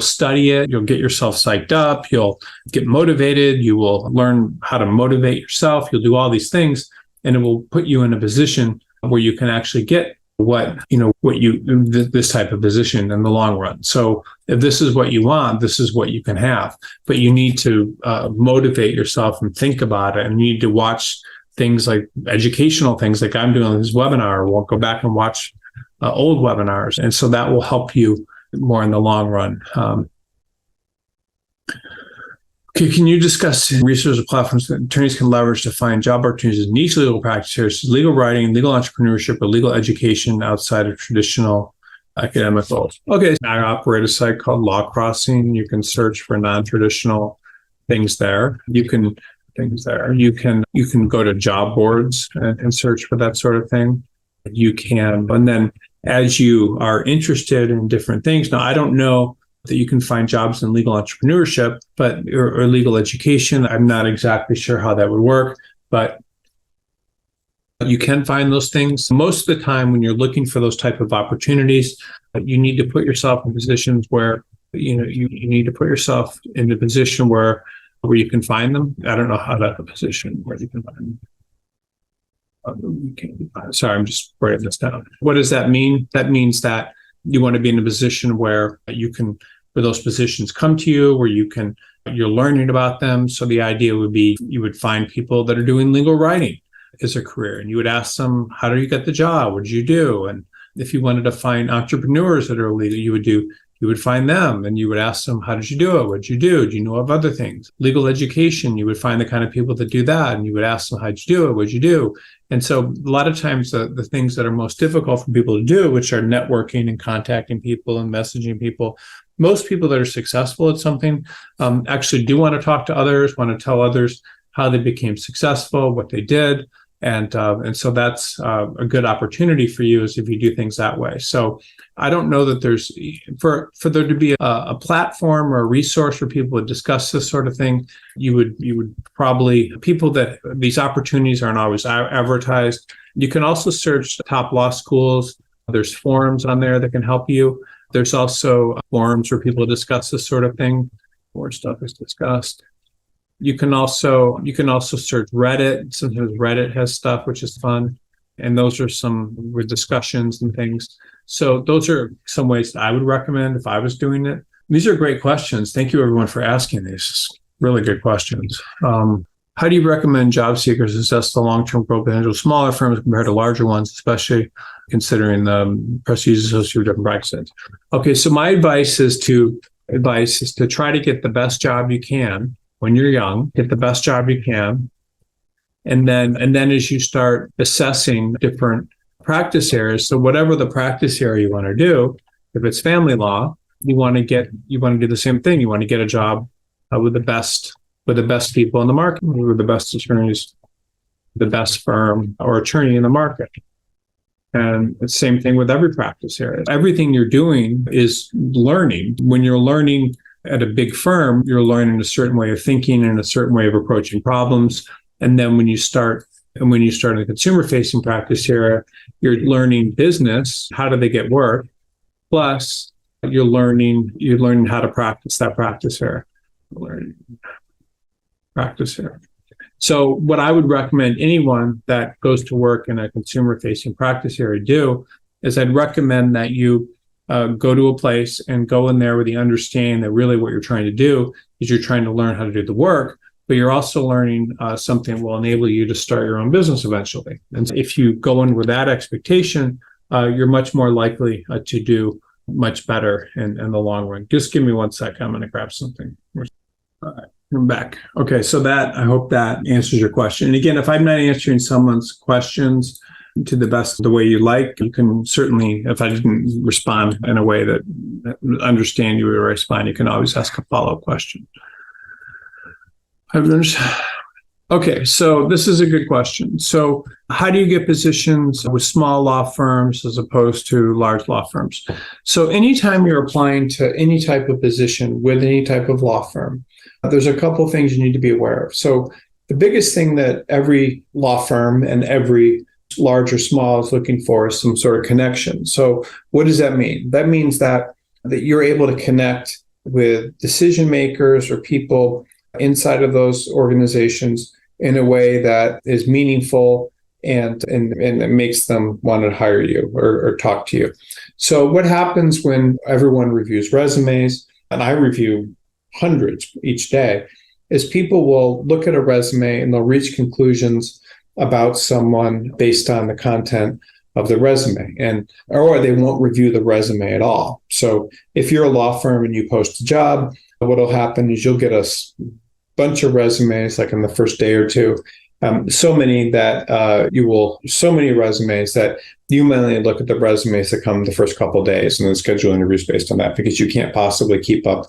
study it, you'll get yourself psyched up, you'll get motivated, you will learn how to motivate yourself, you'll do all these things, and it will put you in a position where you can actually get this type of position in the long run. So if this is what you want, this is what you can have. But you need to motivate yourself and think about it. And you need to watch things like educational things like I'm doing on this webinar. We'll go back and watch old webinars. And so that will help you more in the long run. Okay, can you discuss resources or platforms that attorneys can leverage to find job opportunities in niche legal practice areas, legal writing, legal entrepreneurship, or legal education outside of traditional academic roles? Okay, I operate a site called Law Crossing. You can search for non-traditional things there. You can go to job boards and search for that sort of thing. You can, and then as you are interested in different things, now I don't know that you can find jobs in legal entrepreneurship, or legal education. I'm not exactly sure how that would work, but you can find those things. Most of the time when you're looking for those type of opportunities, you need to put yourself in positions where, you need to put yourself in a position where you can find them. I don't know how to position where you can find them. Sorry, I'm just writing this down. What does that mean? That means that you want to be in a position where where those positions come to you, where you're learning about them. So the idea would be you would find people that are doing legal writing as a career, and you would ask them, how do you get the job? What did you do? And if you wanted to find entrepreneurs that are legal, you would find them and you would ask them, how did you do it? What did you do? Do you know of other things? Legal education, you would find the kind of people that do that, and you would ask them, how did you do it? What did you do? And so a lot of times the things that are most difficult for people to do, which are networking and contacting people and messaging people, most people that are successful at something actually do want to talk to others, want to tell others how they became successful, what they did. And so that's a good opportunity for you is if you do things that way. So I don't know that there's for there to be a platform or a resource for people to discuss this sort of thing. You would probably people that these opportunities aren't always advertised. You can also search top law schools. There's forums on there that can help you. There's also forums where people discuss this sort of thing. More stuff is discussed. You can also search Reddit. Sometimes Reddit has stuff which is fun, and those are some with discussions and things. So those are some ways that I would recommend if I was doing it. These are great questions. Thank you, everyone, for asking these. Really good questions. How do you recommend job seekers assess the long-term growth potential of smaller firms compared to larger ones, especially considering the prestige associated with different practices? Okay, so my advice is to try to get the best job you can when you're young. Get the best job you can, and then as you start assessing different practice areas. So whatever the practice area you want to do, if it's family law, you want to do the same thing. You want to get a job with the best people in the market, with the best attorneys, the best firm or attorney in the market. And the same thing with every practice area. Everything you're doing is learning. When you're learning at a big firm, you're learning a certain way of thinking and a certain way of approaching problems. And then when you start in the consumer-facing practice area, you're learning business. How do they get work? Plus, you're learning how to practice that practice area. So what I would recommend anyone that goes to work in a consumer-facing practice area do is I'd recommend that you go to a place and go in there with the understanding that really what you're trying to do is you're trying to learn how to do the work, but you're also learning something that will enable you to start your own business eventually. And if you go in with that expectation, you're much more likely to do much better in the long run. Just give me 1 second. I'm going to grab something. All right, I'm back. Okay, so I hope that answers your question. And again, if I'm not answering someone's questions to the best of the way you like, you can certainly, if I didn't respond in a way that understand you would respond, you can always ask a follow-up question. Okay, so this is a good question. So how do you get positions with small law firms as opposed to large law firms? So anytime you're applying to any type of position with any type of law firm, there's a couple of things you need to be aware of. So the biggest thing that every law firm and every large or small is looking for is some sort of connection. So what does that mean? That means that you're able to connect with decision makers or people inside of those organizations in a way that is meaningful and it makes them want to hire you or talk to you. So what happens when everyone reviews resumes, and I review hundreds each day, is people will look at a resume and they'll reach conclusions about someone based on the content of the resume, or they won't review the resume at all. So if you're a law firm and you post a job, what'll happen is you'll get a bunch of resumes like in the first day or two. So many resumes that you may only look at the resumes that come the first couple of days and then schedule interviews based on that, because you can't possibly keep up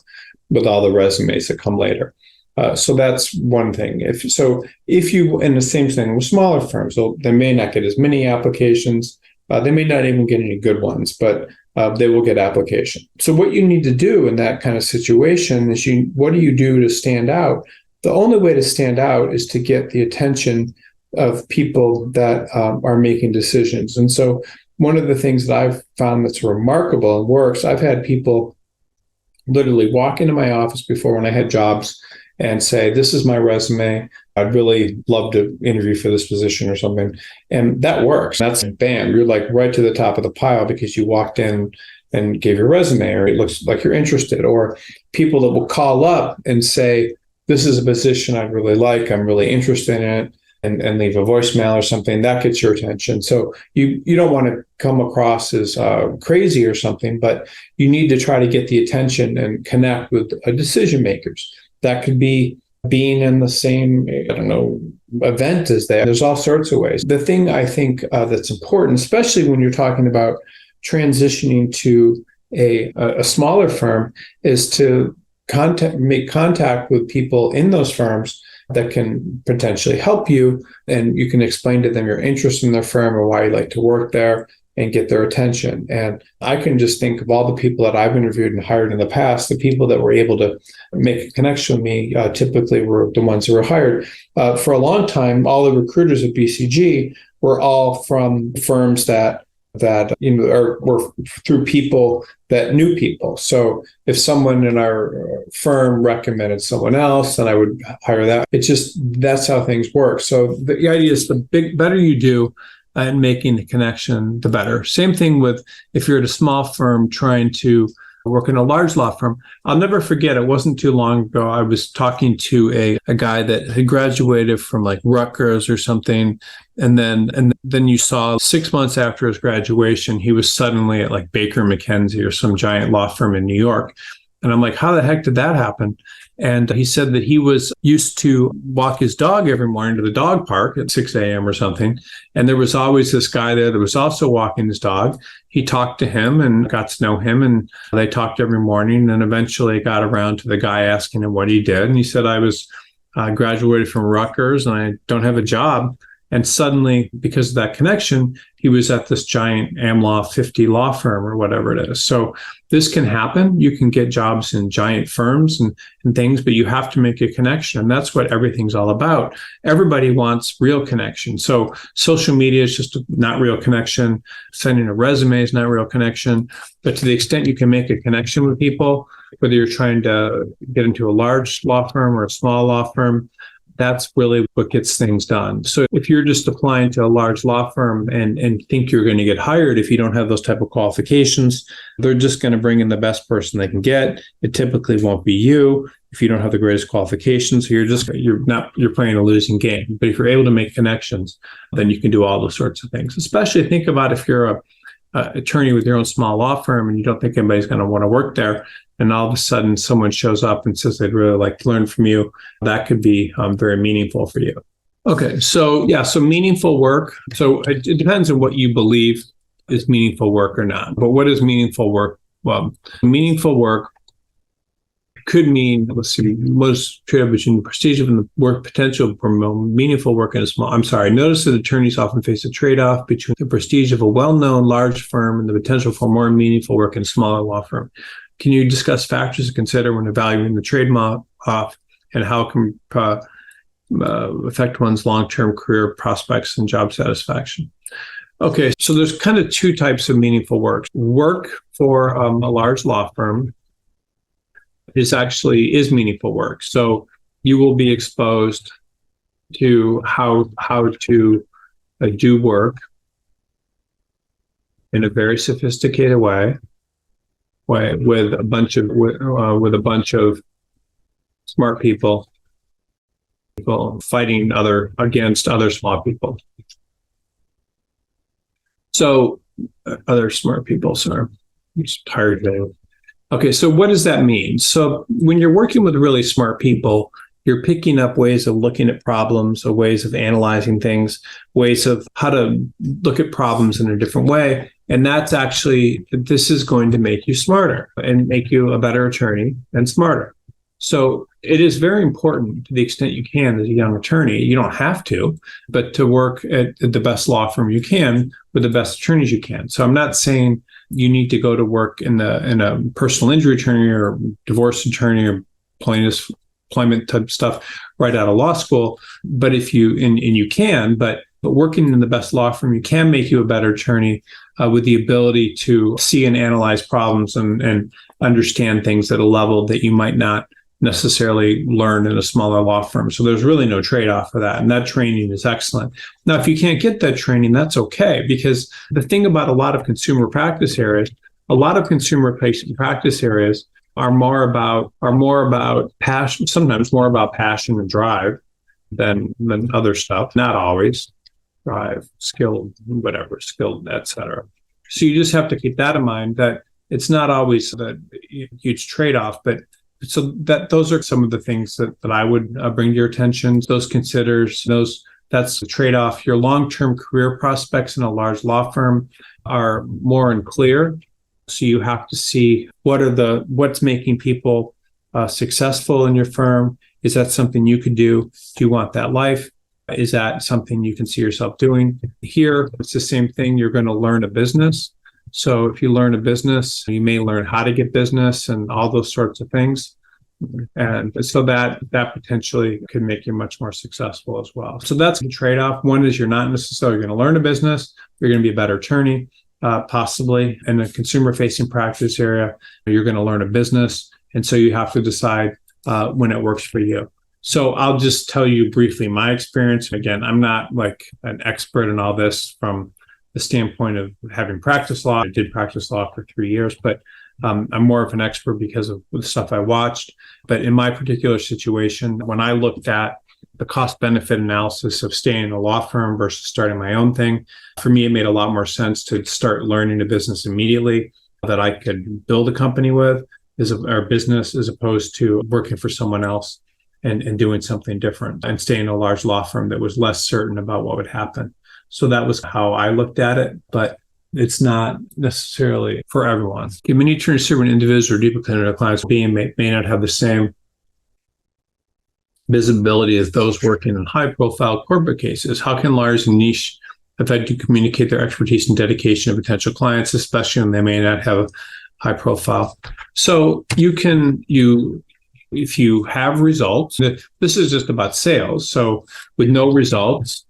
with all the resumes that come later. So that's one thing. If you, and the same thing with smaller firms, they may not get as many applications. They may not even get any good ones, but they will get application. So what you need to do in that kind of situation is what do you do to stand out? The only way to stand out is to get the attention of people that are making decisions. And so one of the things that I've found that's remarkable and works, I've had people literally walk into my office before when I had jobs and say, this is my resume. I'd really love to interview for this position or something. And that works. That's bam, you're like right to the top of the pile because you walked in and gave your resume, or it looks like you're interested. Or people that will call up and say, this is a position I'd really like, I'm really interested in it, and leave a voicemail or something, that gets your attention. So you don't want to come across as crazy or something, but you need to try to get the attention and connect with decision makers. That could be being in the same, event as they are. There's all sorts of ways. The thing I think that's important, especially when you're talking about transitioning to a smaller firm, is to make contact with people in those firms that can potentially help you. And you can explain to them your interest in their firm or why you like to work there and get their attention. And I can just think of all the people that I've interviewed and hired in the past, the people that were able to make a connection with me typically were the ones who were hired. For a long time, all the recruiters at BCG were all from firms that were through people that knew people. So if someone in our firm recommended someone else, then I would hire that. That's how things work. So the idea is better you do and making the connection, the better. Same thing with if you're at a small firm trying to work in a large law firm. I'll never forget, it wasn't too long ago, I was talking to a guy that had graduated from like Rutgers or something. And then you saw 6 months after his graduation, he was suddenly at like Baker McKenzie or some giant law firm in New York. And I'm like, how the heck did that happen? And he said that he was used to walk his dog every morning to the dog park at 6 a.m. or something. And there was always this guy there that was also walking his dog. He talked to him and got to know him. And they talked every morning and eventually got around to the guy asking him what he did. And he said, I was graduated from Rutgers and I don't have a job. And suddenly, because of that connection, he was at this giant AmLaw 50 law firm or whatever it is. So this can happen. You can get jobs in giant firms and things, but you have to make a connection. And that's what everything's all about. Everybody wants real connection. So social media is just not real connection. Sending a resume is not real connection. But to the extent you can make a connection with people, whether you're trying to get into a large law firm or a small law firm, that's really what gets things done. So if you're just applying to a large law firm and think you're going to get hired, if you don't have those type of qualifications, they're just going to bring in the best person they can get. It typically won't be you if you don't have the greatest qualifications. So you're playing a losing game. But if you're able to make connections, then you can do all those sorts of things. Especially think about if you're a attorney with your own small law firm and you don't think anybody's going to want to work there, and all of a sudden someone shows up and says they'd really like to learn from you, that could be very meaningful for you. Okay, so meaningful work. So it depends on what you believe is meaningful work or not. But what is meaningful work? Well, meaningful work could mean, most trade-off between the prestige of the work potential for meaningful work in a small. Notice that attorneys often face a trade-off between the prestige of a well-known large firm and the potential for more meaningful work in a smaller law firm. Can you discuss factors to consider when evaluating the trade-off and how it can affect one's long-term career prospects and job satisfaction? Okay, so there's kind of two types of meaningful work. Work for a large law firm is meaningful work. So you will be exposed to how to do work in a very sophisticated way with a bunch of smart people fighting against other smart people. So other smart people. Sorry, I'm just tired today. Okay, so what does that mean? So when you're working with really smart people, you're picking up ways of looking at problems, or ways of analyzing things, ways of how to look at problems in a different way. And this is going to make you smarter and make you a better attorney and smarter. So it is very important, to the extent you can as a young attorney, you don't have to, but to work at the best law firm you can with the best attorneys you can. So I'm not saying you need to go to work in a personal injury attorney or divorce attorney or employment type stuff right out of law school. But if you can, but working in the best law firm, you can make you a better attorney with the ability to see and analyze problems and understand things at a level that you might not necessarily learn in a smaller law firm. So there's really no trade-off for that. And that training is excellent. Now, if you can't get that training, that's okay. Because the thing about a lot of consumer practice areas are more about passion, sometimes more about passion and drive than other stuff. Not always. Drive, skilled, etc. So you just have to keep that in mind, that it's not always a huge trade-off, but so those are some of the things that I would bring to your attention. That's the trade-off. Your long-term career prospects in a large law firm are more unclear. So you have to see what's making people successful in your firm. Is that something you could do? Do you want that life? Is that something you can see yourself doing? Here, it's the same thing. You're going to learn a business. So if you learn a business, you may learn how to get business and all those sorts of things. And so that potentially could make you much more successful as well. So that's the trade-off. One is you're not necessarily going to learn a business. You're going to be a better attorney, possibly. In a consumer-facing practice area, you're going to learn a business. And so you have to decide when it works for you. So I'll just tell you briefly my experience. Again, I'm not like an expert in all this from the standpoint of having practiced law. I did practice law for 3 years, but I'm more of an expert because of the stuff I watched. But in my particular situation, when I looked at the cost-benefit analysis of staying in a law firm versus starting my own thing, for me, it made a lot more sense to start learning a business immediately that I could build a company with, or business, as opposed to working for someone else and doing something different and staying in a large law firm that was less certain about what would happen. So that was how I looked at it, but it's not necessarily for everyone. Many attorneys serving individuals or duplicate clients may not have the same visibility as those working in high-profile corporate cases. How can lawyers in niche effectively communicate their expertise and dedication to potential clients, especially when they may not have high profile? So if you have results, this is just about sales. So with no results,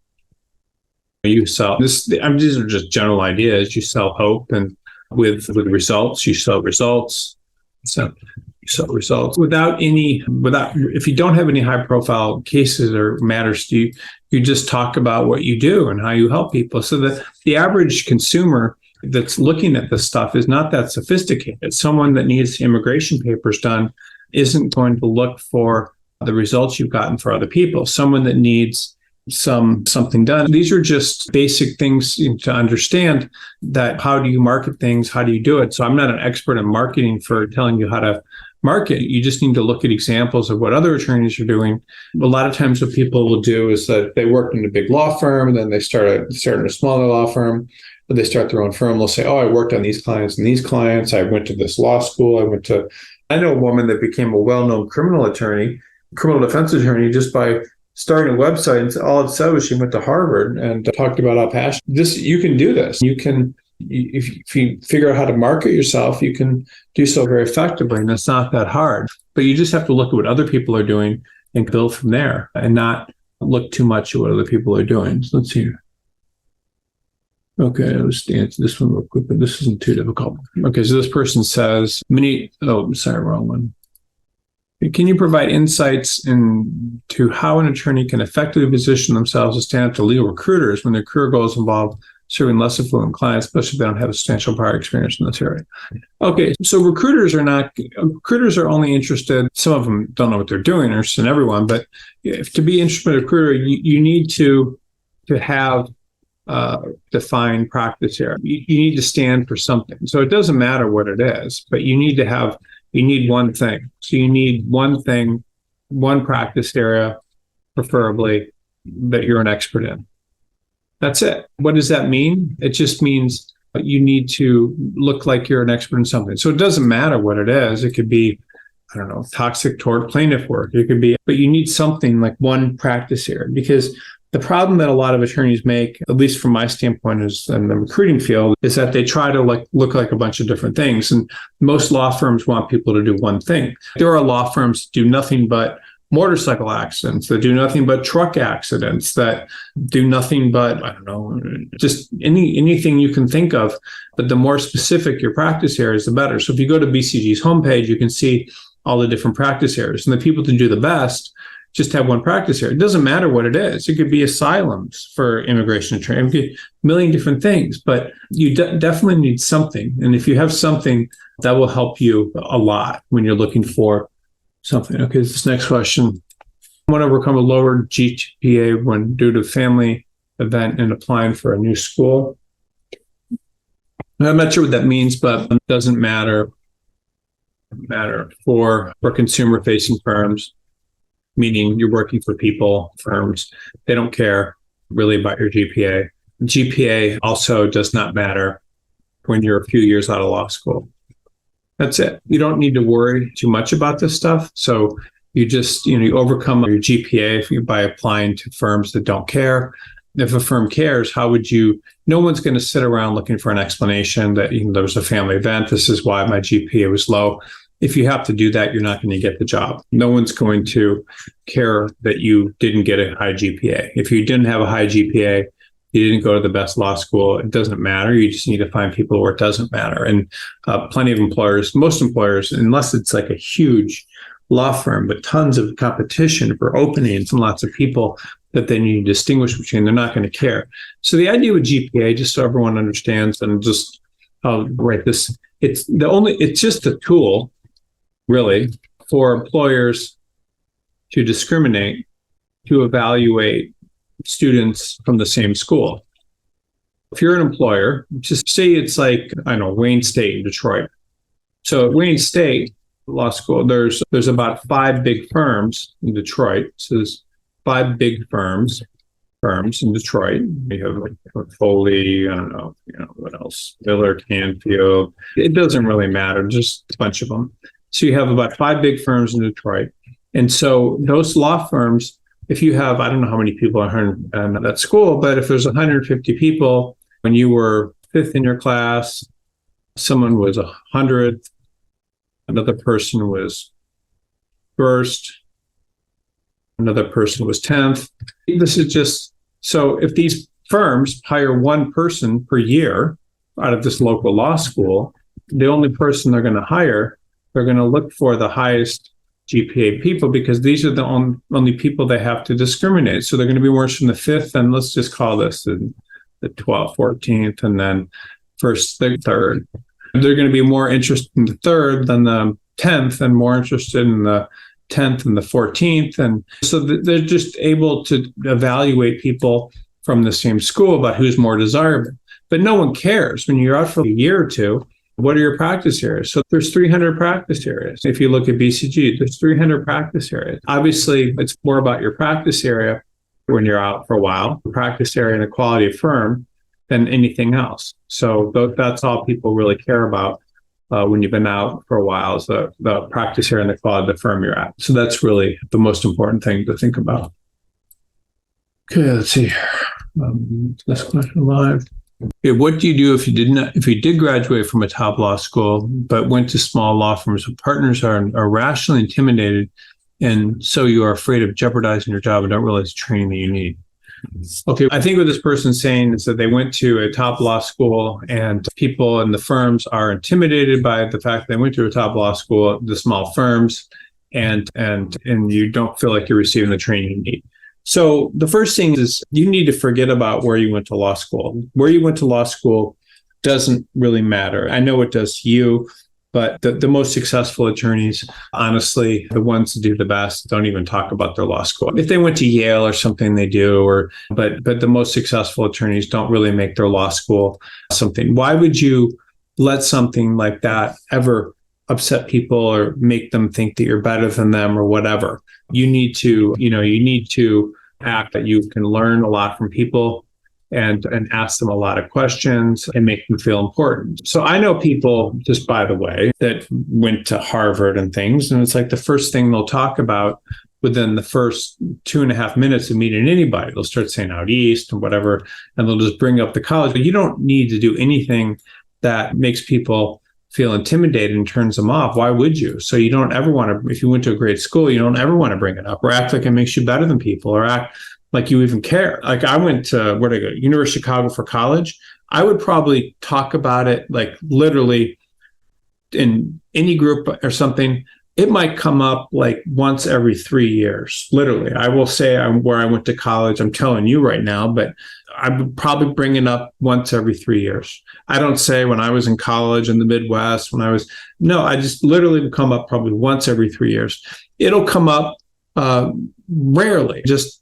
you sell this. These are just general ideas. You sell hope, and with results, you sell results. So you sell results without if you don't have any high profile cases or matters to you, you just talk about what you do and how you help people. So that the average consumer that's looking at this stuff is not that sophisticated. Someone that needs immigration papers done isn't going to look for the results you've gotten for other people. Someone that needs something done. These are just basic things to understand, that how do you market things? How do you do it? So I'm not an expert in marketing for telling you how to market. You just need to look at examples of what other attorneys are doing. A lot of times what people will do is that they work in a big law firm, and then they start in a smaller law firm, but they start their own firm. They'll say, oh, I worked on these clients and these clients. I went to this law school. I know a woman that became a well-known criminal defense attorney, just by starting a website, and all it said was she went to Harvard and talked about how passionate you can do this. You can, if you figure out how to market yourself, you can do so very effectively, and it's not that hard. But you just have to look at what other people are doing and build from there, and not look too much at what other people are doing. So let's see. Okay, let's answer this one real quick, but this isn't too difficult. Okay, so this person says, wrong one. Can you provide insights into how an attorney can effectively position themselves to stand up to legal recruiters when their career goals involve serving less affluent clients, especially if they don't have a substantial prior experience in this area? Okay, so recruiters are only interested, some of them don't know what they're doing, they're interested in everyone, but to be interested in a recruiter, you need to have defined practice area. You need to stand for something. So it doesn't matter what it is, but you need one thing. So you need one thing, one practice area, preferably, that you're an expert in. That's it. What does that mean? It just means you need to look like you're an expert in something. So it doesn't matter what it is. It could be, toxic tort plaintiff work. It could be, but you need something like one practice area, because the problem that a lot of attorneys make, at least from my standpoint is in the recruiting field, is that they try to look like a bunch of different things. And most law firms want people to do one thing. There are law firms that do nothing but motorcycle accidents, that do nothing but truck accidents, that do nothing but, just anything you can think of. But the more specific your practice areas, the better. So if you go to BCG's homepage, you can see all the different practice areas. And the people that do the best just have one practice area. It doesn't matter what it is. It could be asylums for immigration attorney. It could be a million different things, but you definitely need something. And if you have something, that will help you a lot when you're looking for something. Okay, this next question. I want to overcome a lower GPA when due to family event and applying for a new school. I'm not sure what that means, but it doesn't matter for consumer-facing firms. Meaning you're working for people, firms, they don't care really about your GPA. GPA also does not matter when you're a few years out of law school. That's it. You don't need to worry too much about this stuff. So You overcome your GPA by applying to firms that don't care. If a firm cares, no one's going to sit around looking for an explanation that there was a family event. This is why my GPA was low. If you have to do that, you're not going to get the job. No one's going to care that you didn't get a high GPA. If you didn't have a high GPA, you didn't go to the best law school, it doesn't matter. You just need to find people where it doesn't matter. And plenty of employers, most employers, unless it's like a huge law firm, but tons of competition for openings and lots of people that they need to distinguish between, they're not going to care. So the idea with GPA, just so everyone understands, and just I'll write this, it's just a tool, really, for employers to discriminate, to evaluate students from the same school. If you're an employer, just say it's like, I don't know, Wayne State in Detroit. So at Wayne State Law School, there's about 5 big firms in Detroit. So there's 5 big firms in Detroit. You have like Foley, I don't know, what else? Miller, Canfield. It doesn't really matter, just a bunch of them. So you have about 5 big firms in Detroit. And so those law firms, if you have, I don't know how many people are in that school, but if there's 150 people, when you were 5th in your class, someone was 100th, another person was 1st, another person was 10th. This is just, so if these firms hire one person per year out of this local law school, the only person they're going to hire, they're going to look for the highest GPA people, because these are the only people they have to discriminate. So they're going to be worse from the 5th, and let's just call this the 12th, 14th, and then 1st, 3rd. They're going to be more interested in the 3rd than the 10th, and more interested in the 10th and the 14th. And so they're just able to evaluate people from the same school about who's more desirable. But no one cares when you're out for a year or two. What are your practice areas? So there's 300 practice areas. If you look at BCG, there's 300 practice areas. Obviously, it's more about your practice area when you're out for a while, the practice area and the quality of firm, than anything else. So that's all people really care about when you've been out for a while, is the practice area and the quality of the firm you're at. So that's really the most important thing to think about. Okay, let's see. This question live. Okay, what do you do if you did graduate from a top law school, but went to small law firms where partners are rationally intimidated, and so you are afraid of jeopardizing your job and don't realize the training that you need? Okay, I think what this person's saying is that they went to a top law school, and people in the firms are intimidated by the fact they went to a top law school, the small firms, and you don't feel like you're receiving the training you need. So the first thing is you need to forget about where you went to law school. Where you went to law school doesn't really matter. I know it does to you, but the most successful attorneys, honestly, the ones that do the best, don't even talk about their law school. If they went to Yale or something, they do, but the most successful attorneys don't really make their law school something. Why would you let something like that ever upset people or make them think that you're better than them or whatever? You need to act that you can learn a lot from people and ask them a lot of questions and make them feel important. So I know people, just by the way, that went to Harvard and things, and it's like the first thing they'll talk about within the first 2.5 minutes of meeting anybody, they'll start saying out east and whatever, and they'll just bring up the college. But you don't need to do anything that makes people feel intimidated and turns them off. Why would you? So you don't ever want to, if you went to a great school, you don't ever want to bring it up or act like it makes you better than people or act like you even care. Like I went to, where'd I go? University of Chicago for college. I would probably talk about it like literally in any group or something. It might come up like once every 3 years, literally. I will say where I went to college. I'm telling you right now, but I would probably bring it up once every 3 years. I don't say when I was in college in the Midwest, I just literally would come up probably once every 3 years. It'll come up rarely. Just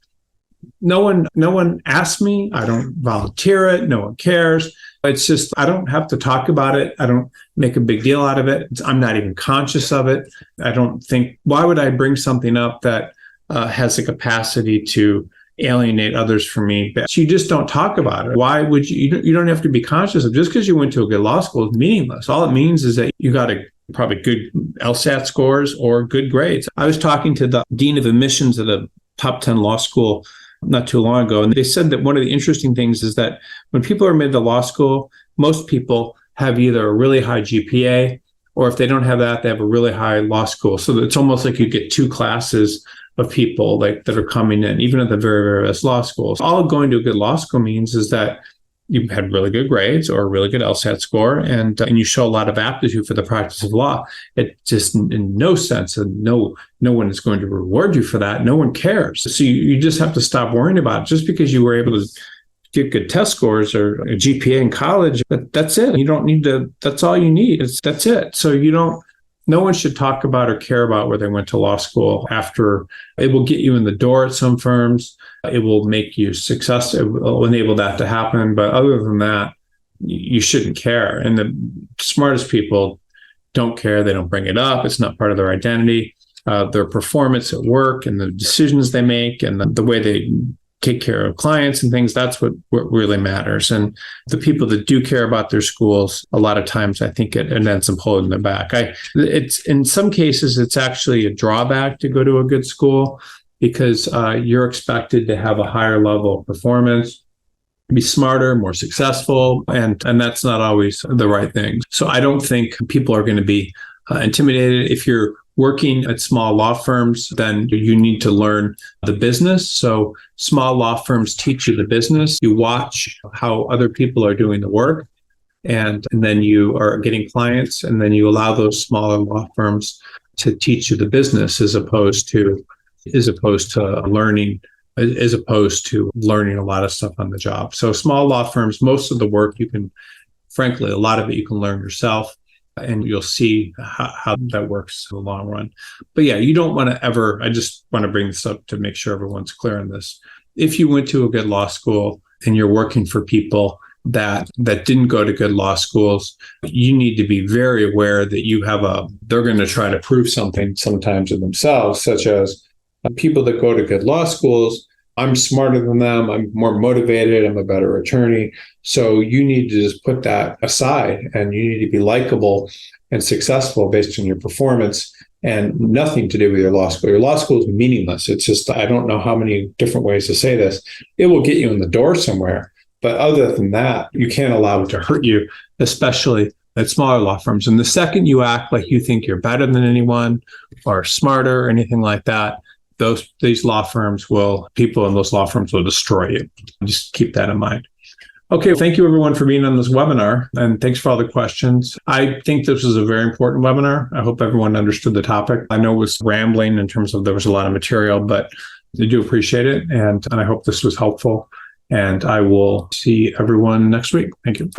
no one asks me. I don't volunteer it. No one cares. It's just, I don't have to talk about it. I don't make a big deal out of it. I'm not even conscious of it. I don't think, why would I bring something up that has the capacity to alienate others from me? But you just don't talk about it. Why would you don't have to be conscious of, just because you went to a good law school is meaningless. All it means is that you got a probably good LSAT scores or good grades. I was talking to the dean of admissions at a top 10 law school not too long ago, and they said that one of the interesting things is that when people are admitted to law school, most people have either a really high GPA, or if they don't have that, they have a really high law school. So it's almost like you get two classes of people like that are coming in, even at the very, very best law schools. All going to a good law school means is that you had really good grades or a really good LSAT score, and you show a lot of aptitude for the practice of law. It just in no sense, and no one is going to reward you for that. No one cares. So you just have to stop worrying about it. Just because you were able to get good test scores or a GPA in college, that's it. You don't need to, that's all you need. That's it. So no one should talk about or care about where they went to law school after. It will get you in the door at some firms. It will make you successful. It will enable that to happen. But other than that, you shouldn't care. And the smartest people don't care. They don't bring it up. It's not part of their identity. Their performance at work and the decisions they make and the way they take care of clients and things, that's what really matters. And the people that do care about their schools, a lot of times I think it ends up holding them back. It's in some cases, it's actually a drawback to go to a good school because you're expected to have a higher level of performance, be smarter, more successful, and that's not always the right thing. So I don't think people are going to be intimidated. If you're working at small law firms, then you need to learn the business. So small law firms teach you the business. You watch how other people are doing the work, and then you are getting clients, and then you allow those smaller law firms to teach you the business as opposed to learning a lot of stuff on the job. So small law firms, most of the work frankly, a lot of it you can learn yourself. And you'll see how that works in the long run. But yeah, you don't want to ever, I just want to bring this up to make sure everyone's clear on this. If you went to a good law school and you're working for people that didn't go to good law schools, you need to be very aware that they're going to try to prove something sometimes of themselves, such as people that go to good law schools, I'm smarter than them, I'm more motivated, I'm a better attorney. So you need to just put that aside, and you need to be likable and successful based on your performance and nothing to do with your law school. Your law school is meaningless. It's just, I don't know how many different ways to say this. It will get you in the door somewhere. But other than that, you can't allow it to hurt you, especially at smaller law firms. And the second you act like you think you're better than anyone or smarter or anything like that, these law firms people in those law firms will destroy you. Just keep that in mind. Okay, thank you everyone for being on this webinar, and thanks for all the questions. I think this was a very important webinar. I hope everyone understood the topic. I know it was rambling in terms of there was a lot of material, but I do appreciate it, and I hope this was helpful. And I will see everyone next week. Thank you.